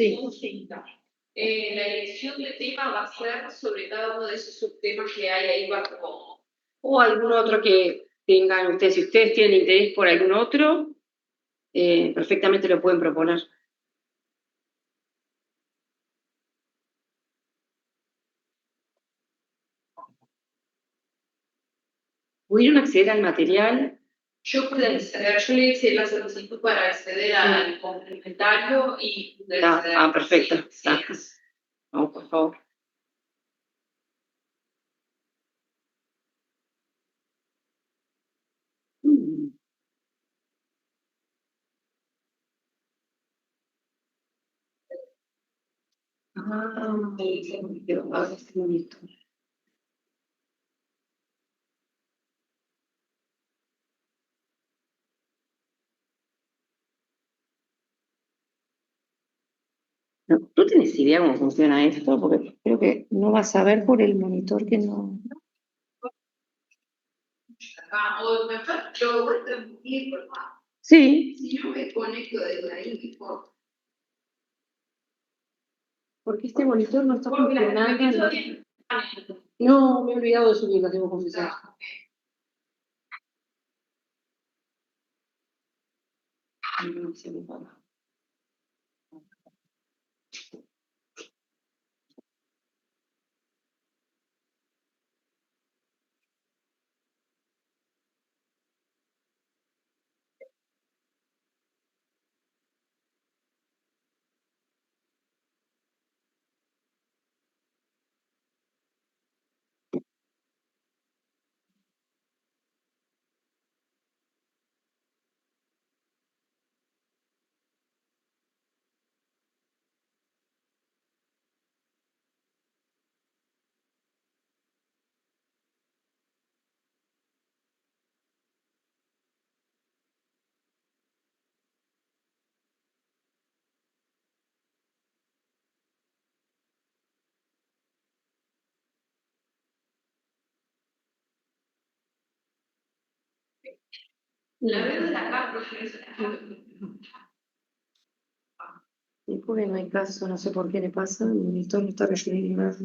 Sí. Consulta. La elección de tema va a ser sobre cada uno de esos subtemas que hay ahí bajo. O algún otro que tengan ustedes. Si ustedes tienen interés por algún otro, perfectamente lo pueden proponer. ¿Pudieron acceder al material? Yo pude acceder, yo le hice la solicitud para acceder al complementario y pude acceder. Perfecto. Sí. Vamos, por favor. Qué bonito. No, ¿tú tienes idea cómo funciona esto? Porque creo que no vas a ver por el monitor que no. O mejor, yo voy a transmitir por más. Sí. Si yo me conecto desde ahí, mejor. Porque este monitor no está funcionando. No, me he olvidado de subirlo, tengo que confesar. No sé, mi papá. La veo de acá, porque Y porque no hay caso, no sé por qué le pasa, el monitor no está recibiendo nada.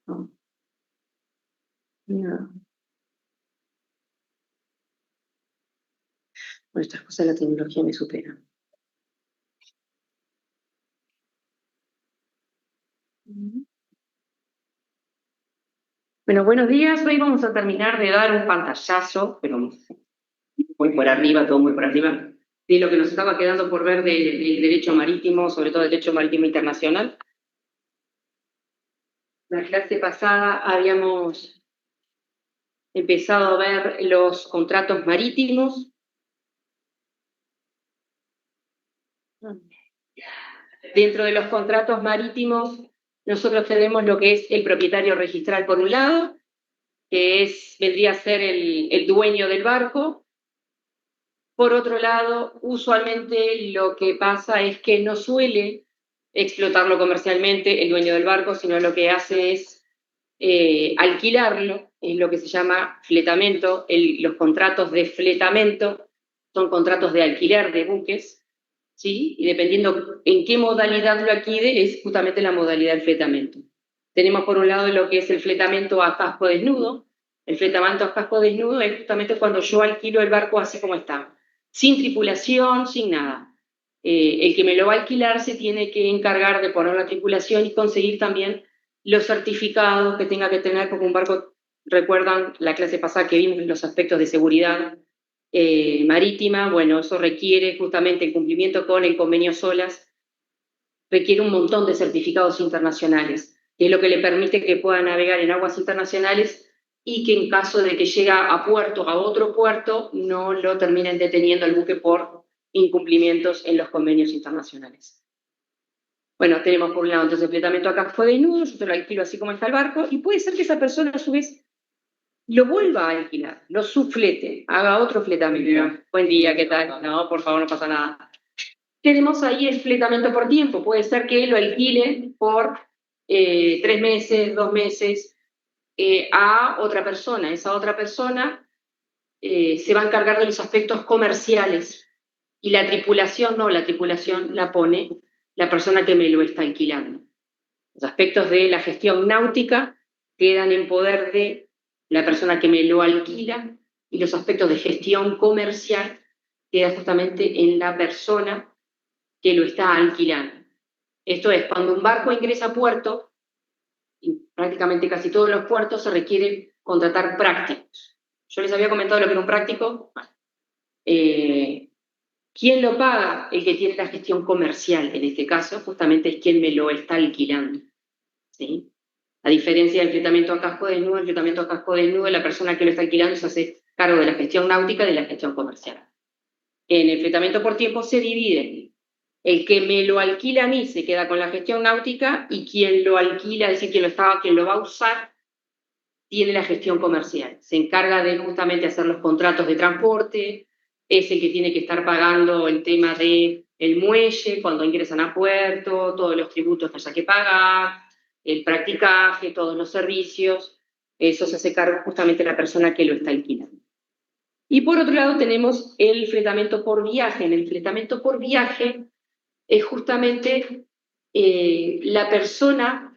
No. Nada. Bueno, estas cosas de la tecnología me superan. Bueno, buenos días. Hoy vamos a terminar de dar un pantallazo, pero muy por arriba, todo muy por arriba, de lo que nos estaba quedando por ver del derecho marítimo, sobre todo el derecho marítimo internacional. La clase pasada habíamos empezado a ver los contratos marítimos. Dentro de los contratos marítimos, nosotros tenemos lo que es el propietario registral por un lado, que vendría a ser el dueño del barco. Por otro lado, usualmente lo que pasa es que no suele explotarlo comercialmente el dueño del barco, sino lo que hace es alquilarlo, es lo que se llama fletamento. Los contratos de fletamento son contratos de alquiler de buques, ¿sí? Y dependiendo en qué modalidad lo alquile, es justamente la modalidad del fletamento. Tenemos por un lado lo que es el fletamento a casco desnudo. El fletamento a casco desnudo es justamente cuando yo alquilo el barco así como está, sin tripulación, sin nada. El que me lo va a alquilar se tiene que encargar de poner la tripulación y conseguir también los certificados que tenga que tener, porque un barco, recuerdan la clase pasada que vimos los aspectos de seguridad marítima, bueno, eso requiere justamente el cumplimiento con el convenio SOLAS, requiere un montón de certificados internacionales, que es lo que le permite que pueda navegar en aguas internacionales y que en caso de que llegue a puerto, a otro puerto, no lo terminen deteniendo el buque por incumplimientos en los convenios internacionales. Bueno, tenemos por un lado entonces el fletamento a casco desnudo, yo te lo alquilo así como está el barco, y puede ser que esa persona a su vez lo vuelva a alquilar, lo subflete, haga otro fletamento. Buen día, ¿qué tal? No, por favor, no pasa nada. Tenemos ahí el fletamento por tiempo, puede ser que lo alquile por 3 meses, 2 meses, a otra persona. Esa otra persona se va a encargar de los aspectos comerciales Y la tripulación no, la tripulación la pone la persona que me lo está alquilando. Los aspectos de la gestión náutica quedan en poder de la persona que me lo alquila y los aspectos de gestión comercial quedan justamente en la persona que lo está alquilando. Esto es, cuando un barco ingresa a puerto, y prácticamente casi todos los puertos se requiere contratar prácticos. Yo les había comentado lo que era un práctico. ¿Quién lo paga? El que tiene la gestión comercial, en este caso, justamente es quien me lo está alquilando. ¿Sí? A diferencia del fletamiento a casco desnudo, el fletamiento a casco desnudo, la persona que lo está alquilando se hace cargo de la gestión náutica y de la gestión comercial. En el fletamiento por tiempo se divide. El que me lo alquila a mí se queda con la gestión náutica y quien lo alquila, es decir, quien lo va a usar, tiene la gestión comercial. Se encarga de justamente hacer los contratos de transporte, es el que tiene que estar pagando el tema del muelle cuando ingresan a puerto, todos los tributos que haya que pagar, el practicaje, todos los servicios. Eso se hace cargo justamente la persona que lo está alquilando. Y por otro lado tenemos el fletamiento por viaje. En el fletamiento por viaje es justamente la persona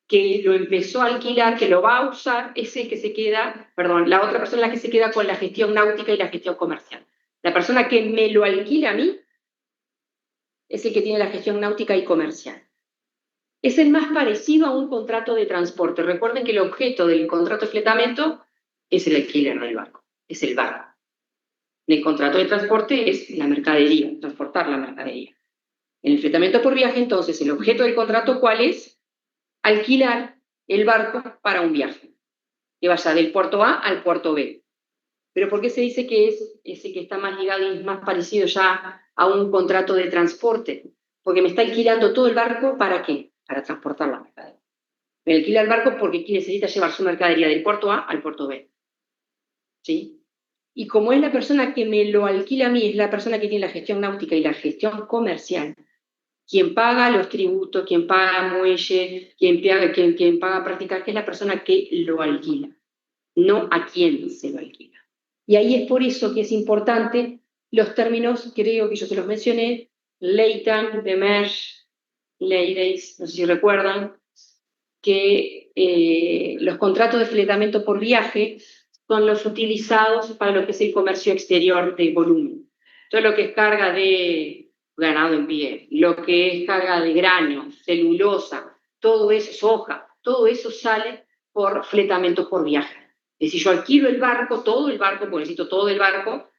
que lo empezó a alquilar, que lo va a usar, es el que se queda, perdón, la otra persona es la que se queda con la gestión náutica y la gestión comercial. La persona que me lo alquila a mí es el que tiene la gestión náutica y comercial. Es el más parecido a un contrato de transporte. Recuerden que el objeto del contrato de fletamento es el alquiler del barco, es el barco. En el contrato de transporte es la mercadería, transportar la mercadería. En el fletamento por viaje, entonces, el objeto del contrato, ¿cuál es? Alquilar el barco para un viaje, que vaya del puerto A al puerto B. ¿Pero por qué se dice que es ese que está más ligado y más parecido ya a un contrato de transporte? Porque me está alquilando todo el barco, ¿para qué? Para transportar la mercadería. Me alquila el barco porque necesita llevar su mercadería del puerto A al puerto B. ¿Sí? Y como es la persona que me lo alquila a mí, es la persona que tiene la gestión náutica y la gestión comercial, quien paga los tributos, quien paga muelle, quien paga prácticas, que es la persona que lo alquila, no a quien se lo alquila. Y ahí es por eso que es importante los términos, creo que yo se los mencioné, laytime, demerge, leydays, no sé si recuerdan, que los contratos de fletamento por viaje son los utilizados para lo que es el comercio exterior de volumen. Todo lo que es carga de ganado en pie, lo que es carga de grano, celulosa, todo eso, soja, todo eso sale por fletamento por viaje. Es decir, yo alquilo el barco, todo el barco, porque necesito todo el barco,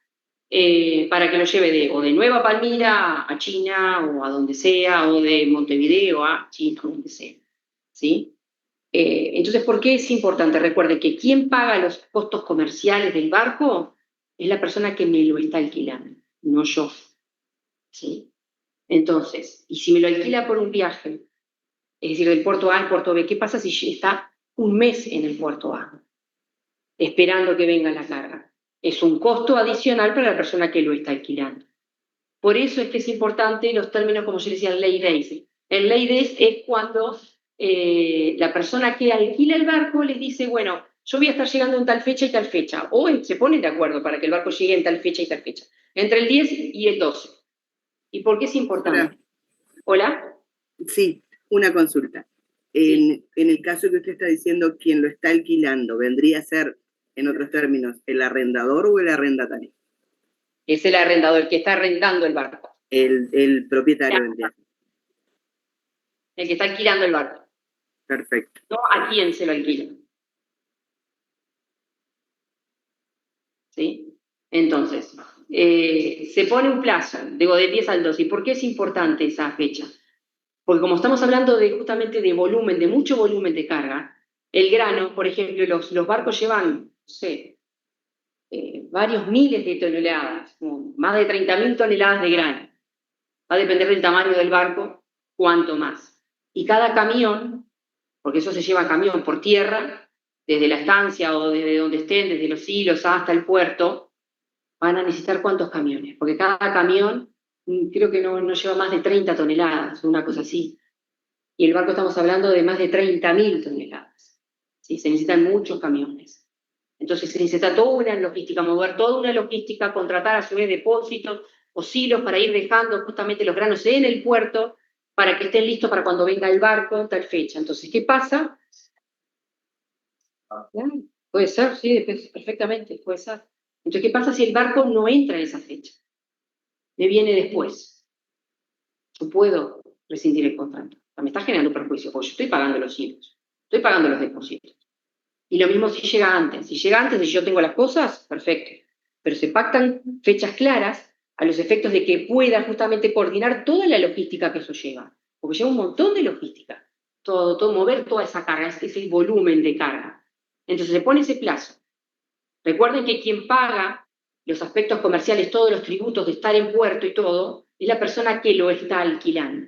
para que lo lleve o de Nueva Palmira a China o a donde sea, o de Montevideo a China, donde sea. ¿Sí? Entonces, ¿por qué es importante? Recuerden que quien paga los costos comerciales del barco es la persona que me lo está alquilando, no yo. ¿Sí? Entonces, y si me lo alquila por un viaje, es decir, del puerto A al puerto B, ¿qué pasa si está un mes en el puerto A, esperando que venga la carga? Es un costo adicional para la persona que lo está alquilando. Por eso es que es importante los términos, como yo decía, el lay days. El lay days es cuando la persona que alquila el barco les dice, bueno, yo voy a estar llegando en tal fecha y tal fecha, o se ponen de acuerdo para que el barco llegue en tal fecha y tal fecha, entre el 10 y el 12. ¿Y por qué es importante? ¿Hola? Sí, una consulta. En el caso que usted está diciendo, quien lo está alquilando, ¿vendría a ser, en otros términos, el arrendador o el arrendatario? Es el arrendador, el que está arrendando el barco. El propietario del viaje. El que está alquilando el barco. Perfecto. No a quién se lo alquila. ¿Sí? Entonces, se pone un plazo, digo, de 10 al 12. ¿Y por qué es importante esa fecha? Porque como estamos hablando justamente de volumen, de mucho volumen de carga, el grano, por ejemplo, los barcos llevan, no sé, varios miles de toneladas, más de 30.000 toneladas de grano. Va a depender del tamaño del barco, cuánto más. Y cada camión, porque eso se lleva a camión por tierra, desde la estancia o desde donde estén, desde los hilos hasta el puerto, van a necesitar cuántos camiones, porque cada camión creo que no lleva más de 30 toneladas, una cosa así. Y el barco estamos hablando de más de 30.000 toneladas. ¿Sí? Se necesitan muchos camiones. Entonces se necesita toda una logística, mover toda una logística, contratar a su vez depósitos, o silos para ir dejando justamente los granos en el puerto para que estén listos para cuando venga el barco en tal fecha. Entonces, ¿qué pasa? Puede ser, sí, perfectamente, puede ser. Entonces, ¿qué pasa si el barco no entra en esa fecha? Me viene después. Yo puedo rescindir el contrato. Me está generando perjuicio, porque yo estoy pagando los hilos, estoy pagando los depósitos. Y lo mismo si llega antes. Si llega antes y yo tengo las cosas, perfecto. Pero se pactan fechas claras a los efectos de que pueda justamente coordinar toda la logística que eso lleva. Porque lleva un montón de logística. Todo mover toda esa carga, ese volumen de carga. Entonces se pone ese plazo. Recuerden que quien paga los aspectos comerciales, todos los tributos de estar en puerto y todo, es la persona que lo está alquilando.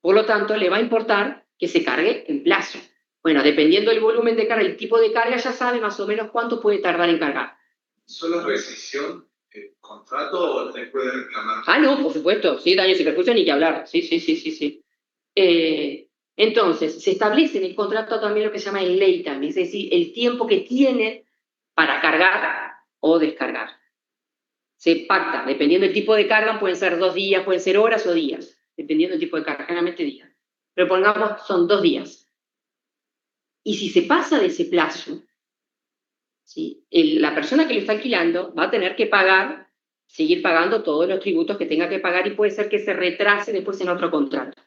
Por lo tanto, le va a importar que se cargue en plazo. Bueno, dependiendo del volumen de carga, el tipo de carga, ya sabe más o menos cuánto puede tardar en cargar. ¿Solo rescisión del contrato o te puede reclamar? Ah, no, por supuesto, sí, daños y perjuicios ni que hablar. Sí. Entonces, se establece en el contrato también lo que se llama el lay time, es decir, el tiempo que tiene para cargar o descargar. Se pacta, dependiendo del tipo de carga, pueden ser 2 días, pueden ser horas o días, dependiendo del tipo de carga, generalmente días. Pero pongamos, son 2 días. Y si se pasa de ese plazo, ¿sí? La persona que lo está alquilando va a tener que seguir pagando todos los tributos que tenga que pagar y puede ser que se retrase después en otro contrato.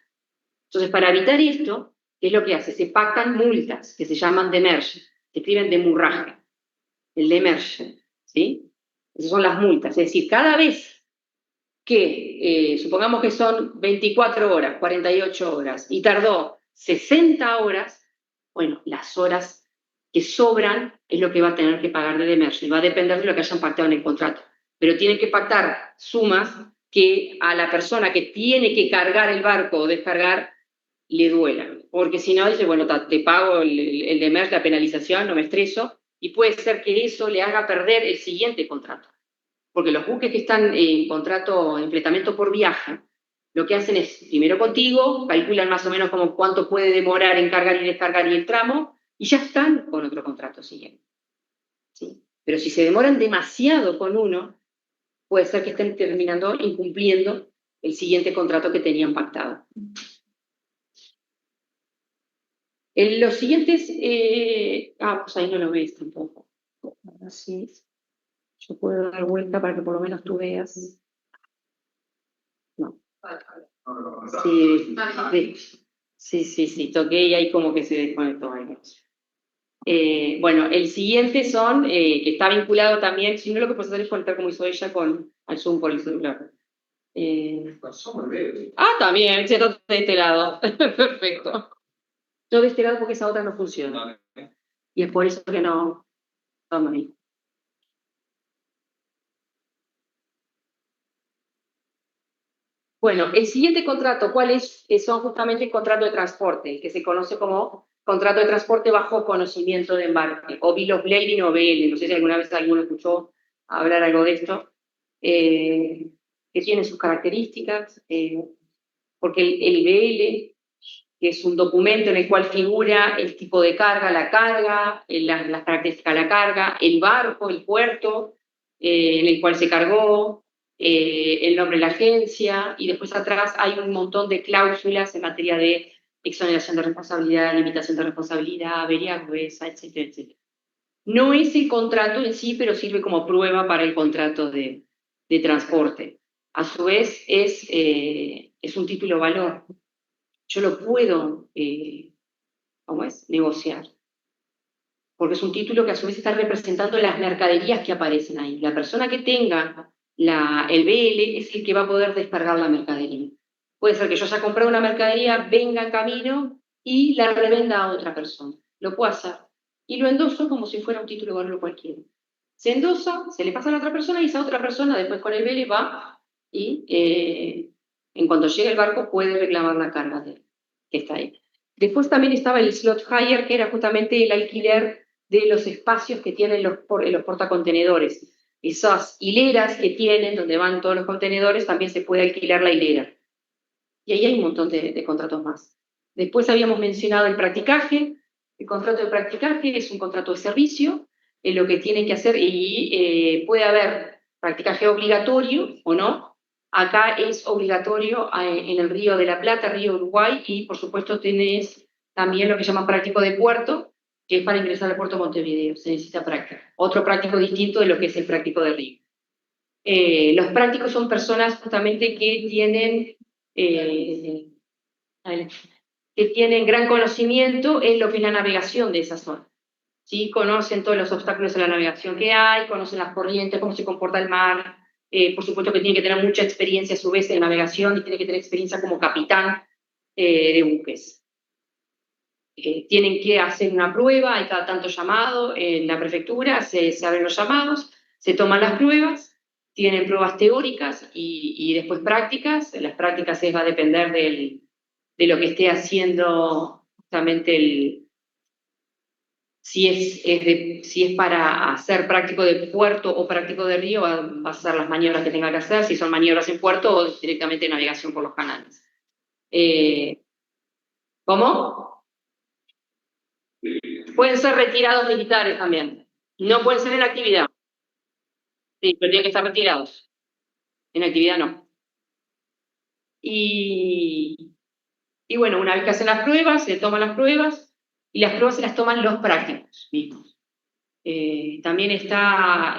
Entonces, para evitar esto, ¿qué es lo que hace? Se pactan multas que se llaman demerge, se escriben demurraje, el demerge, ¿sí? Esas son las multas, es decir, cada vez que, supongamos que son 24 horas, 48 horas, y tardó 60 horas, bueno, las horas que sobran es lo que va a tener que pagar de demerge, va a depender de lo que hayan pactado en el contrato, pero tienen que pactar sumas que a la persona que tiene que cargar el barco o descargar le duelan, porque si no dice, bueno, te pago el demerge, la penalización, no me estreso, y puede ser que eso le haga perder el siguiente contrato. Porque los buques que están en contrato, en fletamento por viaje, lo que hacen es, primero contigo, calculan más o menos como cuánto puede demorar en cargar y descargar y el tramo, y ya están con otro contrato siguiente. ¿Sí? Pero si se demoran demasiado con uno, puede ser que estén terminando incumpliendo el siguiente contrato que tenían pactado. Los siguientes, pues ahí no lo ves tampoco. Así es. Yo puedo dar vuelta para que por lo menos tú veas. No. Sí, toqué y ahí como que se desconectó algo. Bueno, el siguiente son, que está vinculado también, si no lo que puedes hacer es conectar como hizo ella al Zoom por el celular. También, cierto, de este lado. Perfecto. Yo de este lado porque esa otra no funciona. Y es por eso que no. Vamos ahí. Bueno, el siguiente contrato, ¿cuál es? Son justamente el contrato de transporte, que se conoce como contrato de transporte bajo conocimiento de embarque, o bill of lading o BL. No sé si alguna vez alguno escuchó hablar algo de esto, que tiene sus características, porque el BL, que es un documento en el cual figura el tipo de carga, la carga, las características de la carga, el barco, el puerto en el cual se cargó, el nombre de la agencia, y después atrás hay un montón de cláusulas en materia de exoneración de responsabilidad, limitación de responsabilidad, avería gruesa, etcétera, etcétera. No es el contrato en sí, pero sirve como prueba para el contrato de transporte. A su vez, es un título valor. Yo lo puedo, negociar. Porque es un título que a su vez está representando las mercaderías que aparecen ahí. La persona que tenga el BL es el que va a poder descargar la mercadería. Puede ser que yo haya comprado una mercadería, venga en camino y la revenda a otra persona. Lo puedo hacer. Y lo endoso como si fuera un título de valor cualquiera. Se endosa, se le pasa a la otra persona y esa otra persona después con el BL va y en cuanto llegue el barco puede reclamar la carga que está ahí. Después también estaba el slot hire, que era justamente el alquiler de los espacios que tienen los portacontenedores. Esas hileras que tienen, donde van todos los contenedores, también se puede alquilar la hilera. Y ahí hay un montón de contratos más. Después habíamos mencionado el practicaje. El contrato de practicaje es un contrato de servicio, lo que tienen que hacer, y puede haber practicaje obligatorio o no, Acá es obligatorio en el Río de la Plata, Río Uruguay, y por supuesto tenés también lo que se llama práctico de puerto, que es para ingresar al puerto de Montevideo, se necesita práctica. Otro práctico distinto de lo que es el práctico de Río. Los prácticos son personas justamente que tienen gran conocimiento en lo que es la navegación de esa zona. ¿Sí? Conocen todos los obstáculos en la navegación que hay, conocen las corrientes, cómo se comporta el mar. Por supuesto que tienen que tener mucha experiencia a su vez en navegación y tienen que tener experiencia como capitán de buques. Tienen que hacer una prueba, hay cada tanto llamado en la prefectura, se abren los llamados, se toman las pruebas, tienen pruebas teóricas y después prácticas. Las prácticas va a depender de lo que esté haciendo justamente si es para hacer práctico de puerto o práctico de río, va a hacer las maniobras que tenga que hacer, si son maniobras en puerto o directamente navegación por los canales. ¿Cómo? Pueden ser retirados militares también. No pueden ser en actividad. Sí, pero tienen que estar retirados. En actividad no. Y bueno, una vez que hacen las pruebas, se toman las pruebas, y las pruebas se las toman los prácticos mismos. También está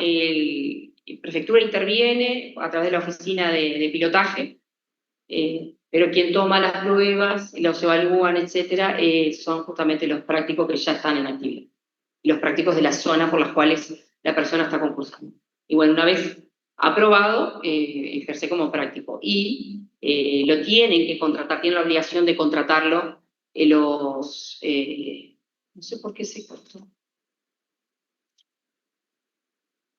prefectura interviene a través de la oficina de pilotaje, pero quien toma las pruebas, los evalúan, etcétera, son justamente los prácticos que ya están en actividad, y los prácticos de la zona por las cuales la persona está concursando. Y bueno, una vez aprobado, ejerce como práctico. Y lo tienen que contratar, tienen la obligación de contratarlo no sé por qué se cortó.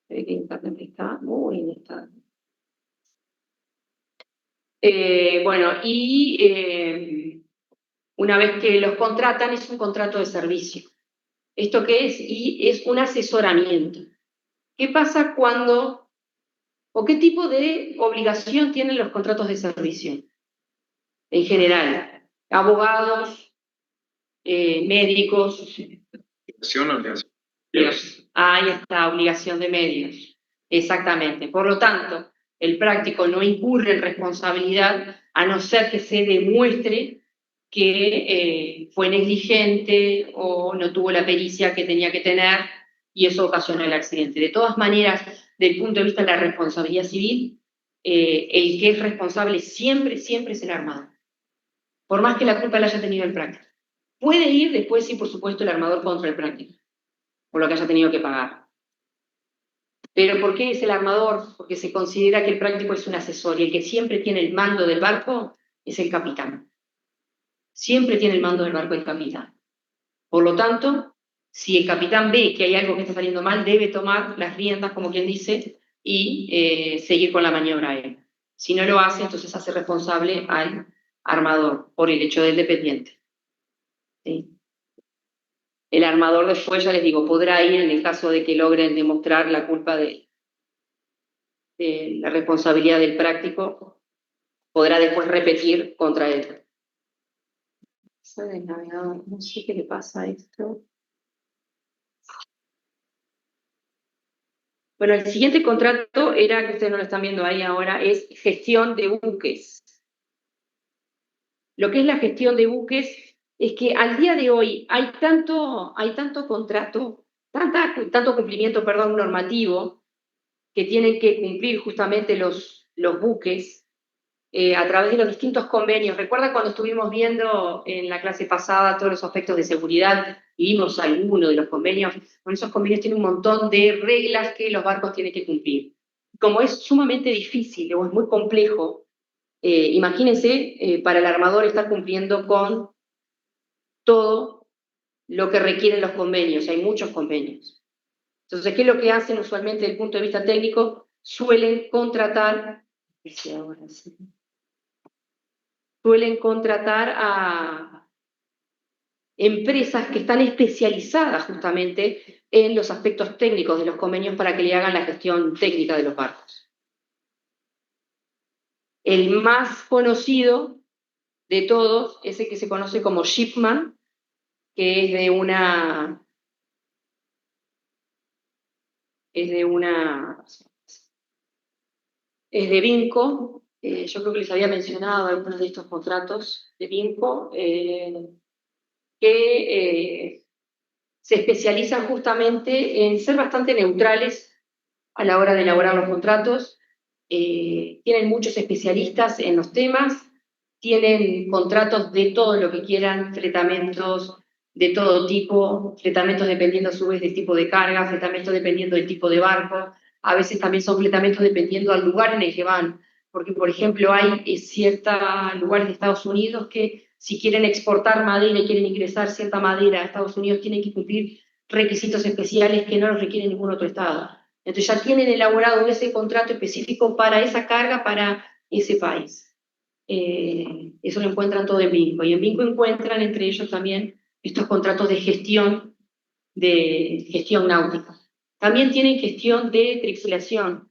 Que internet está muy inestable. Bueno, y una vez que los contratan, es un contrato de servicio. ¿Esto qué es? Y es un asesoramiento. ¿Qué pasa cuando, o qué tipo de obligación tienen los contratos de servicio? En general, abogados, médicos. Ahí está, obligación de medios. Exactamente. Por lo tanto, el práctico no incurre en responsabilidad a no ser que se demuestre que fue negligente o no tuvo la pericia que tenía que tener y eso ocasionó el accidente. De todas maneras, desde el punto de vista de la responsabilidad civil, el que es responsable siempre, siempre es el armador. Por más que la culpa la haya tenido el práctico. Puede ir después, sí, por supuesto, el armador contra el práctico, por lo que haya tenido que pagar. ¿Pero por qué es el armador? Porque se considera que el práctico es un asesor y el que siempre tiene el mando del barco es el capitán. Siempre tiene el mando del barco el capitán. Por lo tanto, si el capitán ve que hay algo que está saliendo mal, debe tomar las riendas, como quien dice, y seguir con la maniobra él. Si no lo hace, entonces hace responsable al armador por el hecho del dependiente. ¿Sí? El armador después, ya les digo, podrá ir en el caso de que logren demostrar la culpa de la responsabilidad del práctico, podrá después repetir contra él. No sé qué le pasa a esto. Bueno, el siguiente contrato era, que ustedes no lo están viendo ahí ahora, es gestión de buques. Lo que es la gestión de buques es que al día de hoy hay tanto contrato, tanto cumplimiento, perdón, normativo, que tienen que cumplir justamente los buques a través de los distintos convenios. ¿Recuerda cuando estuvimos viendo en la clase pasada todos los aspectos de seguridad y vimos algunos de los convenios? Bueno, esos convenios tienen un montón de reglas que los barcos tienen que cumplir. Como es sumamente difícil o es muy complejo, imagínense para el armador estar cumpliendo con todo lo que requieren los convenios. Hay muchos convenios. Entonces, ¿qué es lo que hacen usualmente desde el punto de vista técnico? Suelen contratar a empresas que están especializadas justamente en los aspectos técnicos de los convenios para que le hagan la gestión técnica de los barcos. El más conocido de todos es el que se conoce como Shipman, que es de Vinco, yo creo que les había mencionado algunos de estos contratos de Vinco, que se especializan justamente en ser bastante neutrales a la hora de elaborar los contratos. Tienen muchos especialistas en los temas, tienen contratos de todo lo que quieran, fletamentos de todo tipo, fletamentos dependiendo a su vez del tipo de carga, fletamentos dependiendo del tipo de barco, a veces también son fletamentos dependiendo al lugar en el que van, porque por ejemplo hay ciertos lugares de Estados Unidos que si quieren exportar madera y quieren ingresar cierta madera a Estados Unidos tienen que cumplir requisitos especiales que no los requiere ningún otro estado. Entonces ya tienen elaborado ese contrato específico para esa carga, para ese país. Eso lo encuentran todo en Vinco. Y en Vinco encuentran entre ellos también estos contratos de gestión náutica. También tienen gestión de tripulación.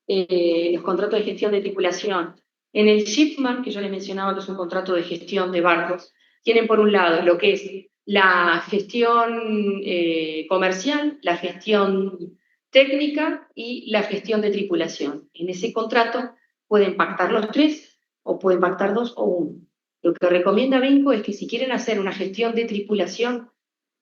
Los contratos de gestión de tripulación. En el Shipman, que yo les mencionaba que es un contrato de gestión de barcos, tienen por un lado lo que es la gestión comercial, la gestión técnica y la gestión de tripulación. En ese contrato pueden pactar los tres o pueden pactar dos o uno. Lo que recomienda Vinco es que si quieren hacer una gestión de tripulación,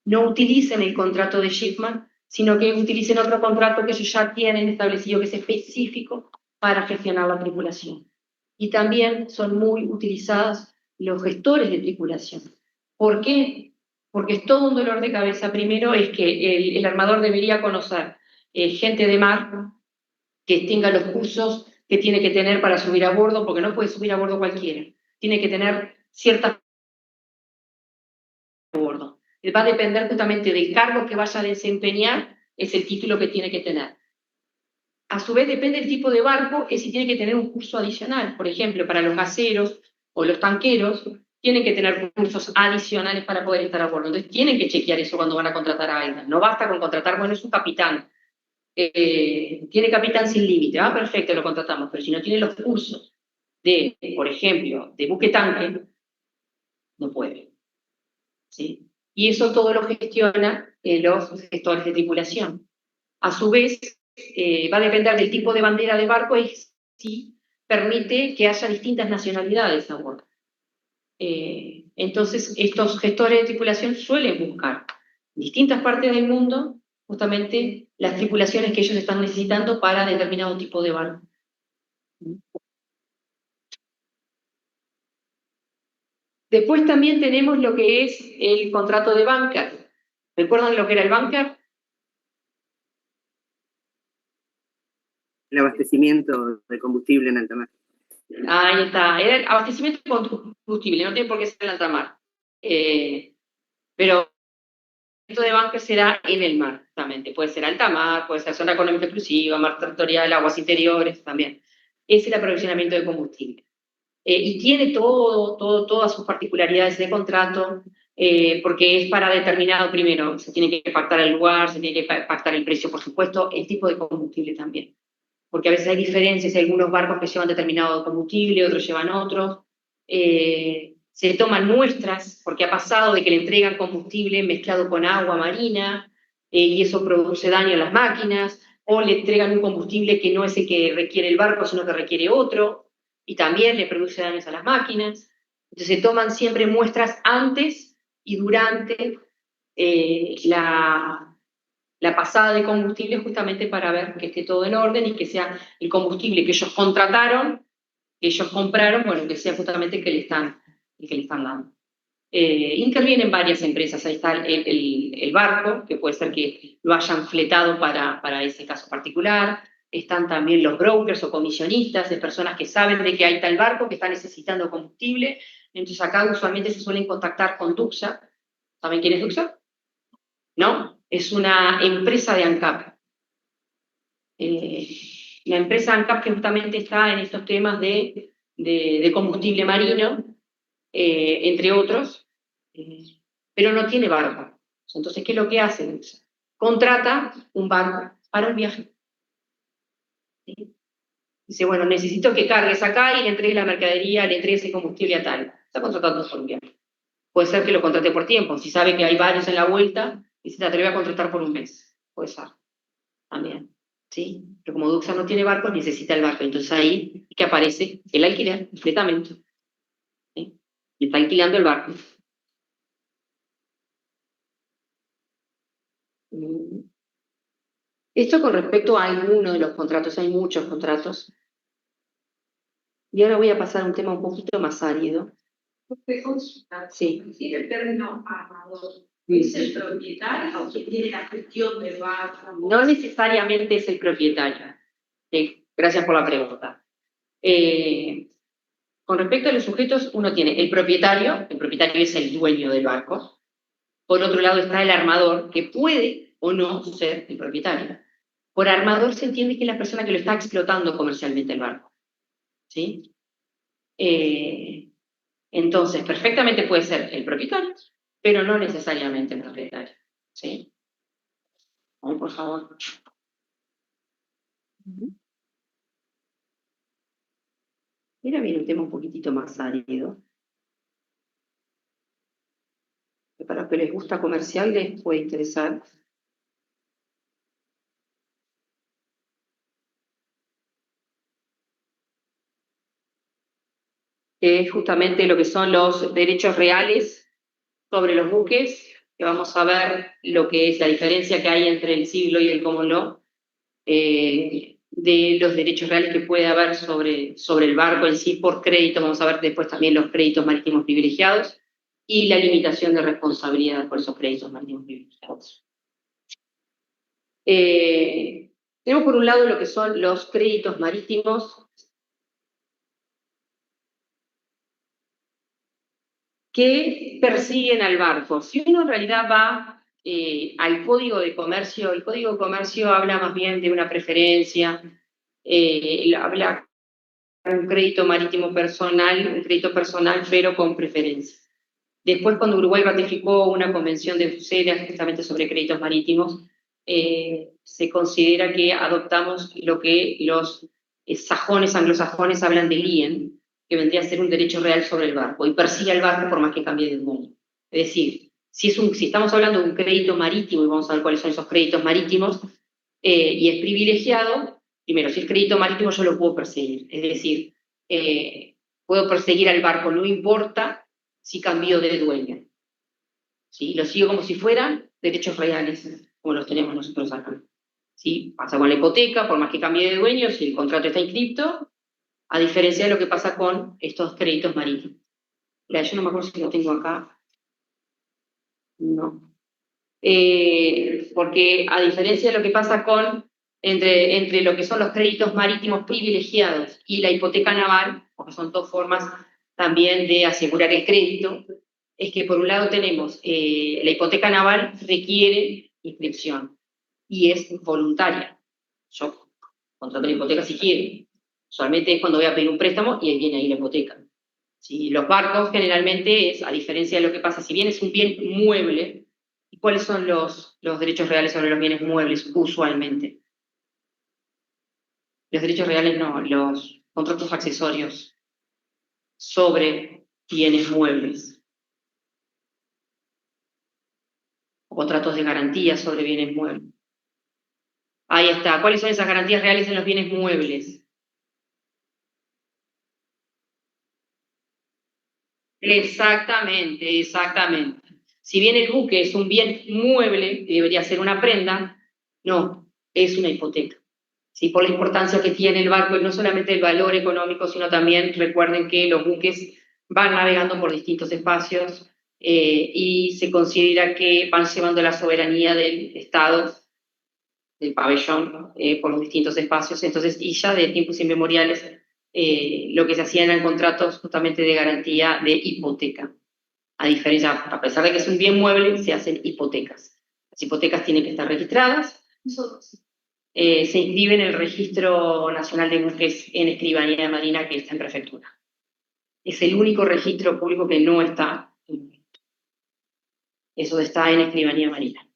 no utilicen el contrato de Shipman, sino que utilicen otro contrato que ellos ya tienen establecido, que es específico para gestionar la tripulación. Y también son muy utilizados los gestores de tripulación. ¿Por qué? Porque es todo un dolor de cabeza. Primero es que el armador debería conocer gente de mar que tenga los cursos que tiene que tener para subir a bordo, porque no puede subir a bordo cualquiera. Tiene que tener ciertas a bordo. Va a depender justamente del cargo que vaya a desempeñar, es el título que tiene que tener. A su vez, depende del tipo de barco, es si tiene que tener un curso adicional. Por ejemplo, para los gaseros o los tanqueros, tienen que tener cursos adicionales para poder estar a bordo. Entonces, tienen que chequear eso cuando van a contratar a alguien. No basta con contratar, bueno, es un capitán. Tiene capitán sin límite. Ah, perfecto, lo contratamos. Pero si no tiene los cursos de, por ejemplo, de buque tanque, no puede. ¿Sí? Y eso todo lo gestiona los gestores de tripulación. A su vez, va a depender del tipo de bandera de barco y si permite que haya distintas nacionalidades a bordo. Entonces, estos gestores de tripulación suelen buscar en distintas partes del mundo justamente las tripulaciones que ellos están necesitando para determinado tipo de barco. Después también tenemos lo que es el contrato de bunker. ¿Recuerdan lo que era el bunker? El abastecimiento de combustible en alta mar. Ahí está, era el abastecimiento de combustible, no tiene por qué ser en alta mar. Pero el de bunker será en el mar, justamente. Puede ser alta mar, puede ser zona económica exclusiva, mar territorial, aguas interiores también. Es el aprovisionamiento de combustible. Y tiene todas sus particularidades de contrato, porque es para determinado primero, se tiene que pactar el lugar, se tiene que pactar el precio, por supuesto, el tipo de combustible también. Porque a veces hay diferencias, hay algunos barcos que llevan determinado combustible, otros llevan otros. Se toman muestras, porque ha pasado de que le entregan combustible mezclado con agua marina, y eso produce daño a las máquinas, o le entregan un combustible que no es el que requiere el barco, sino que requiere otro, y también le produce daños a las máquinas. Entonces se toman siempre muestras antes y durante la pasada de combustible, justamente para ver que esté todo en orden y que sea el combustible que ellos contrataron, que ellos compraron, bueno, que sea justamente el que le están dando. Intervienen varias empresas, ahí está el barco, que puede ser que lo hayan fletado para ese caso particular. Están también los brokers o comisionistas de personas que saben de que hay tal barco que está necesitando combustible. Entonces acá usualmente se suelen contactar con Duxa. ¿Saben quién es Duxa? ¿No? Es una empresa de ANCAP. La empresa ANCAP que justamente está en estos temas de combustible marino, entre otros, pero no tiene barco. Entonces, ¿qué es lo que hace? Contrata un barco para un viaje. ¿Sí? Dice, bueno, necesito que cargues acá y le entregues la mercadería, le entregues el combustible a tal. Está contratando por un viaje. Puede ser que lo contrate por tiempo. Si sabe que hay varios en la vuelta, dice, te voy a contratar por un mes. Puede ser. También. ¿sí? Pero como Duxa no tiene barco, necesita el barco. Entonces ahí es que aparece el alquiler, el fletamento. ¿Sí? Y está alquilando el barco. Esto con respecto a alguno de los contratos, hay muchos contratos. Y ahora voy a pasar a un tema un poquito más árido. Usted consulta. Sí. Si el término armador es el propietario o que tiene la gestión del barco. No necesariamente es el propietario. Gracias por la pregunta. Con respecto a los sujetos, uno tiene el propietario es el dueño del barco. Por otro lado está el armador, que puede o no ser el propietario. Por armador se entiende que es la persona que lo está explotando comercialmente el barco. ¿Sí? Entonces, perfectamente puede ser el propietario, pero no necesariamente el propietario. ¿Sí? Vamos, por favor. Mira bien un tema un poquitito más árido. Que para los que les gusta comercial les puede interesar. Que es justamente lo que son los derechos reales sobre los buques, que vamos a ver lo que es la diferencia que hay entre el civil law y el common law, de los derechos reales que puede haber sobre el barco en sí por crédito. Vamos a ver después también los créditos marítimos privilegiados y la limitación de responsabilidad por esos créditos marítimos privilegiados. Tenemos por un lado lo que son los créditos marítimos que persiguen al barco. Si uno en realidad va al Código de Comercio, el Código de Comercio habla más bien de una preferencia, habla de un crédito marítimo personal, un crédito personal pero con preferencia. Después, cuando Uruguay ratificó una convención de Bruselas justamente sobre créditos marítimos, se considera que adoptamos lo que los anglosajones hablan de lien, que vendría a ser un derecho real sobre el barco, y persigue al barco por más que cambie de dueño. Es decir, si estamos hablando de un crédito marítimo, y vamos a ver cuáles son esos créditos marítimos, y es privilegiado, primero, si es crédito marítimo yo lo puedo perseguir, es decir, puedo perseguir al barco, no importa si cambió de dueño. ¿Sí? Lo sigo como si fueran derechos reales, como los tenemos nosotros acá. ¿Sí? Pasa con la hipoteca, por más que cambie de dueño, si el contrato está inscripto, a diferencia de lo que pasa con estos créditos marítimos. Yo no me acuerdo si lo tengo acá. No. Porque a diferencia de lo que pasa entre lo que son los créditos marítimos privilegiados y la hipoteca naval, porque son dos formas también de asegurar el crédito, es que por un lado tenemos la hipoteca naval requiere inscripción y es voluntaria. Yo contrato la hipoteca si quiero. Solamente es cuando voy a pedir un préstamo y ahí viene ahí la hipoteca. ¿Sí? Los barcos generalmente es, a diferencia de lo que pasa, si bien es un bien mueble, ¿y cuáles son los derechos reales sobre los bienes muebles usualmente? Los derechos reales no, los contratos accesorios sobre bienes muebles. O contratos de garantía sobre bienes muebles. Ahí está. ¿Cuáles son esas garantías reales en los bienes muebles? Exactamente, exactamente. Si bien el buque es un bien mueble, que debería ser una prenda, no, es una hipoteca. ¿Sí? Por la importancia que tiene el barco, y no solamente el valor económico, sino también recuerden que los buques van navegando por distintos espacios y se considera que van llevando la soberanía del Estado, del pabellón, por los distintos espacios. Entonces, y ya de tiempos inmemoriales, lo que se hacían eran contratos justamente de garantía de hipoteca. A diferencia, a pesar de que es un bien mueble, se hacen hipotecas. Las hipotecas tienen que estar registradas. Se inscribe en el Registro Nacional de Buques en Escribanía de Marina, que está en prefectura. Es el único registro público que no está. Eso está en Escribanía Marina.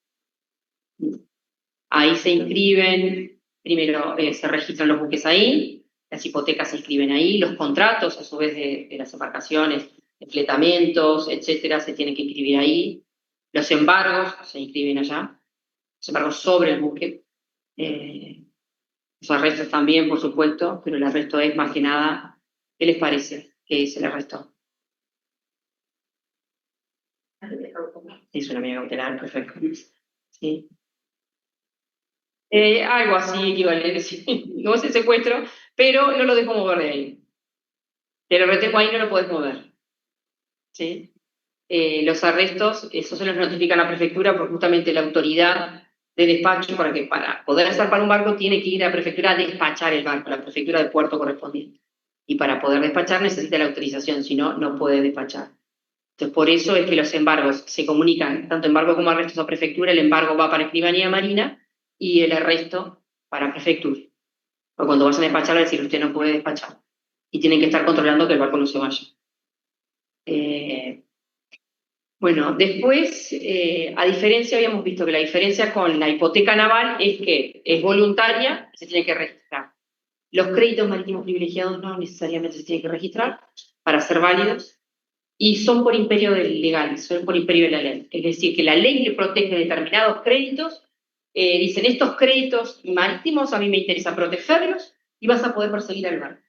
Ahí se inscriben, primero se registran los buques ahí, las hipotecas se inscriben ahí, los contratos a su vez de las embarcaciones, de fletamientos, etcétera, se tienen que inscribir ahí. Los embargos se inscriben allá, los embargos sobre el buque. Los arrestos también, por supuesto, pero el arresto es más que nada, ¿qué les parece? ¿Qué es el arresto? Es una medida cautelar, perfecto. Sí. Algo así equivalente, sí. No es el secuestro, pero no lo dejo mover de ahí. Te lo retengo ahí, no lo puedes mover. ¿Sí? Los arrestos, eso se los notifica a la prefectura por justamente la autoridad de despacho, para poder zarpar un barco tiene que ir a la prefectura a despachar el barco, a la prefectura de puerto correspondiente. Y para poder despachar necesita la autorización, si no, no puede despachar. Entonces, por eso es que los embargos se comunican, tanto embargo como arrestos a prefectura, el embargo va para escribanía marina y el arresto para prefectura. O cuando vayan a despachar, decir, usted no puede despachar. Y tienen que estar controlando que el barco no se vaya. Bueno, después, a diferencia, habíamos visto que la diferencia con la hipoteca naval es que es voluntaria y se tiene que registrar. Los créditos marítimos privilegiados no necesariamente se tienen que registrar para ser válidos y son por imperio legal, son por imperio de la ley. Es decir, que la ley le protege determinados créditos, dicen, estos créditos marítimos a mí me interesa protegerlos y vas a poder perseguir al barco.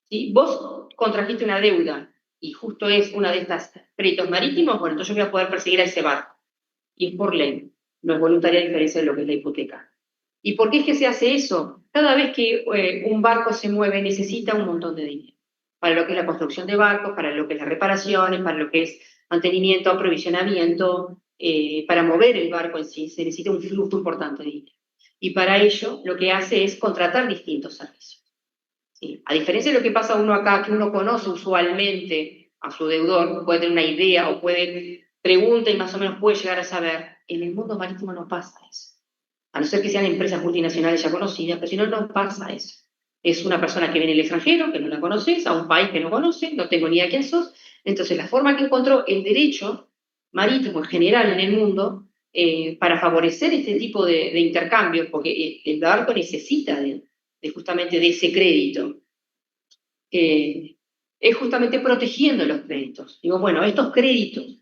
¿Sí? Vos contrajiste una deuda y justo es una de estas créditos marítimos, bueno, entonces yo voy a poder perseguir a ese barco. Y es por ley, no es voluntaria a diferencia de lo que es la hipoteca. ¿Y por qué es que se hace eso? Cada vez que un barco se mueve necesita un montón de dinero. Para lo que es la construcción de barcos, para lo que es las reparaciones, para lo que es mantenimiento, aprovisionamiento, para mover el barco en sí, se necesita un flujo importante de dinero. Y para ello lo que hace es contratar distintos servicios. ¿Sí? A diferencia de lo que pasa uno acá, que uno conoce usualmente a su deudor, puede tener una idea o puede preguntar y más o menos puede llegar a saber, en el mundo marítimo no pasa eso. A no ser que sean empresas multinacionales ya conocidas, pero si no, no pasa eso. Es una persona que viene del extranjero, que no la conoces, a un país que no conoce, no tengo ni idea quién sos. Entonces, la forma que encontró el derecho marítimo en general en el mundo para favorecer este tipo de intercambios, porque el barco necesita justamente de ese crédito, es justamente protegiendo los créditos. Digo, bueno, estos créditos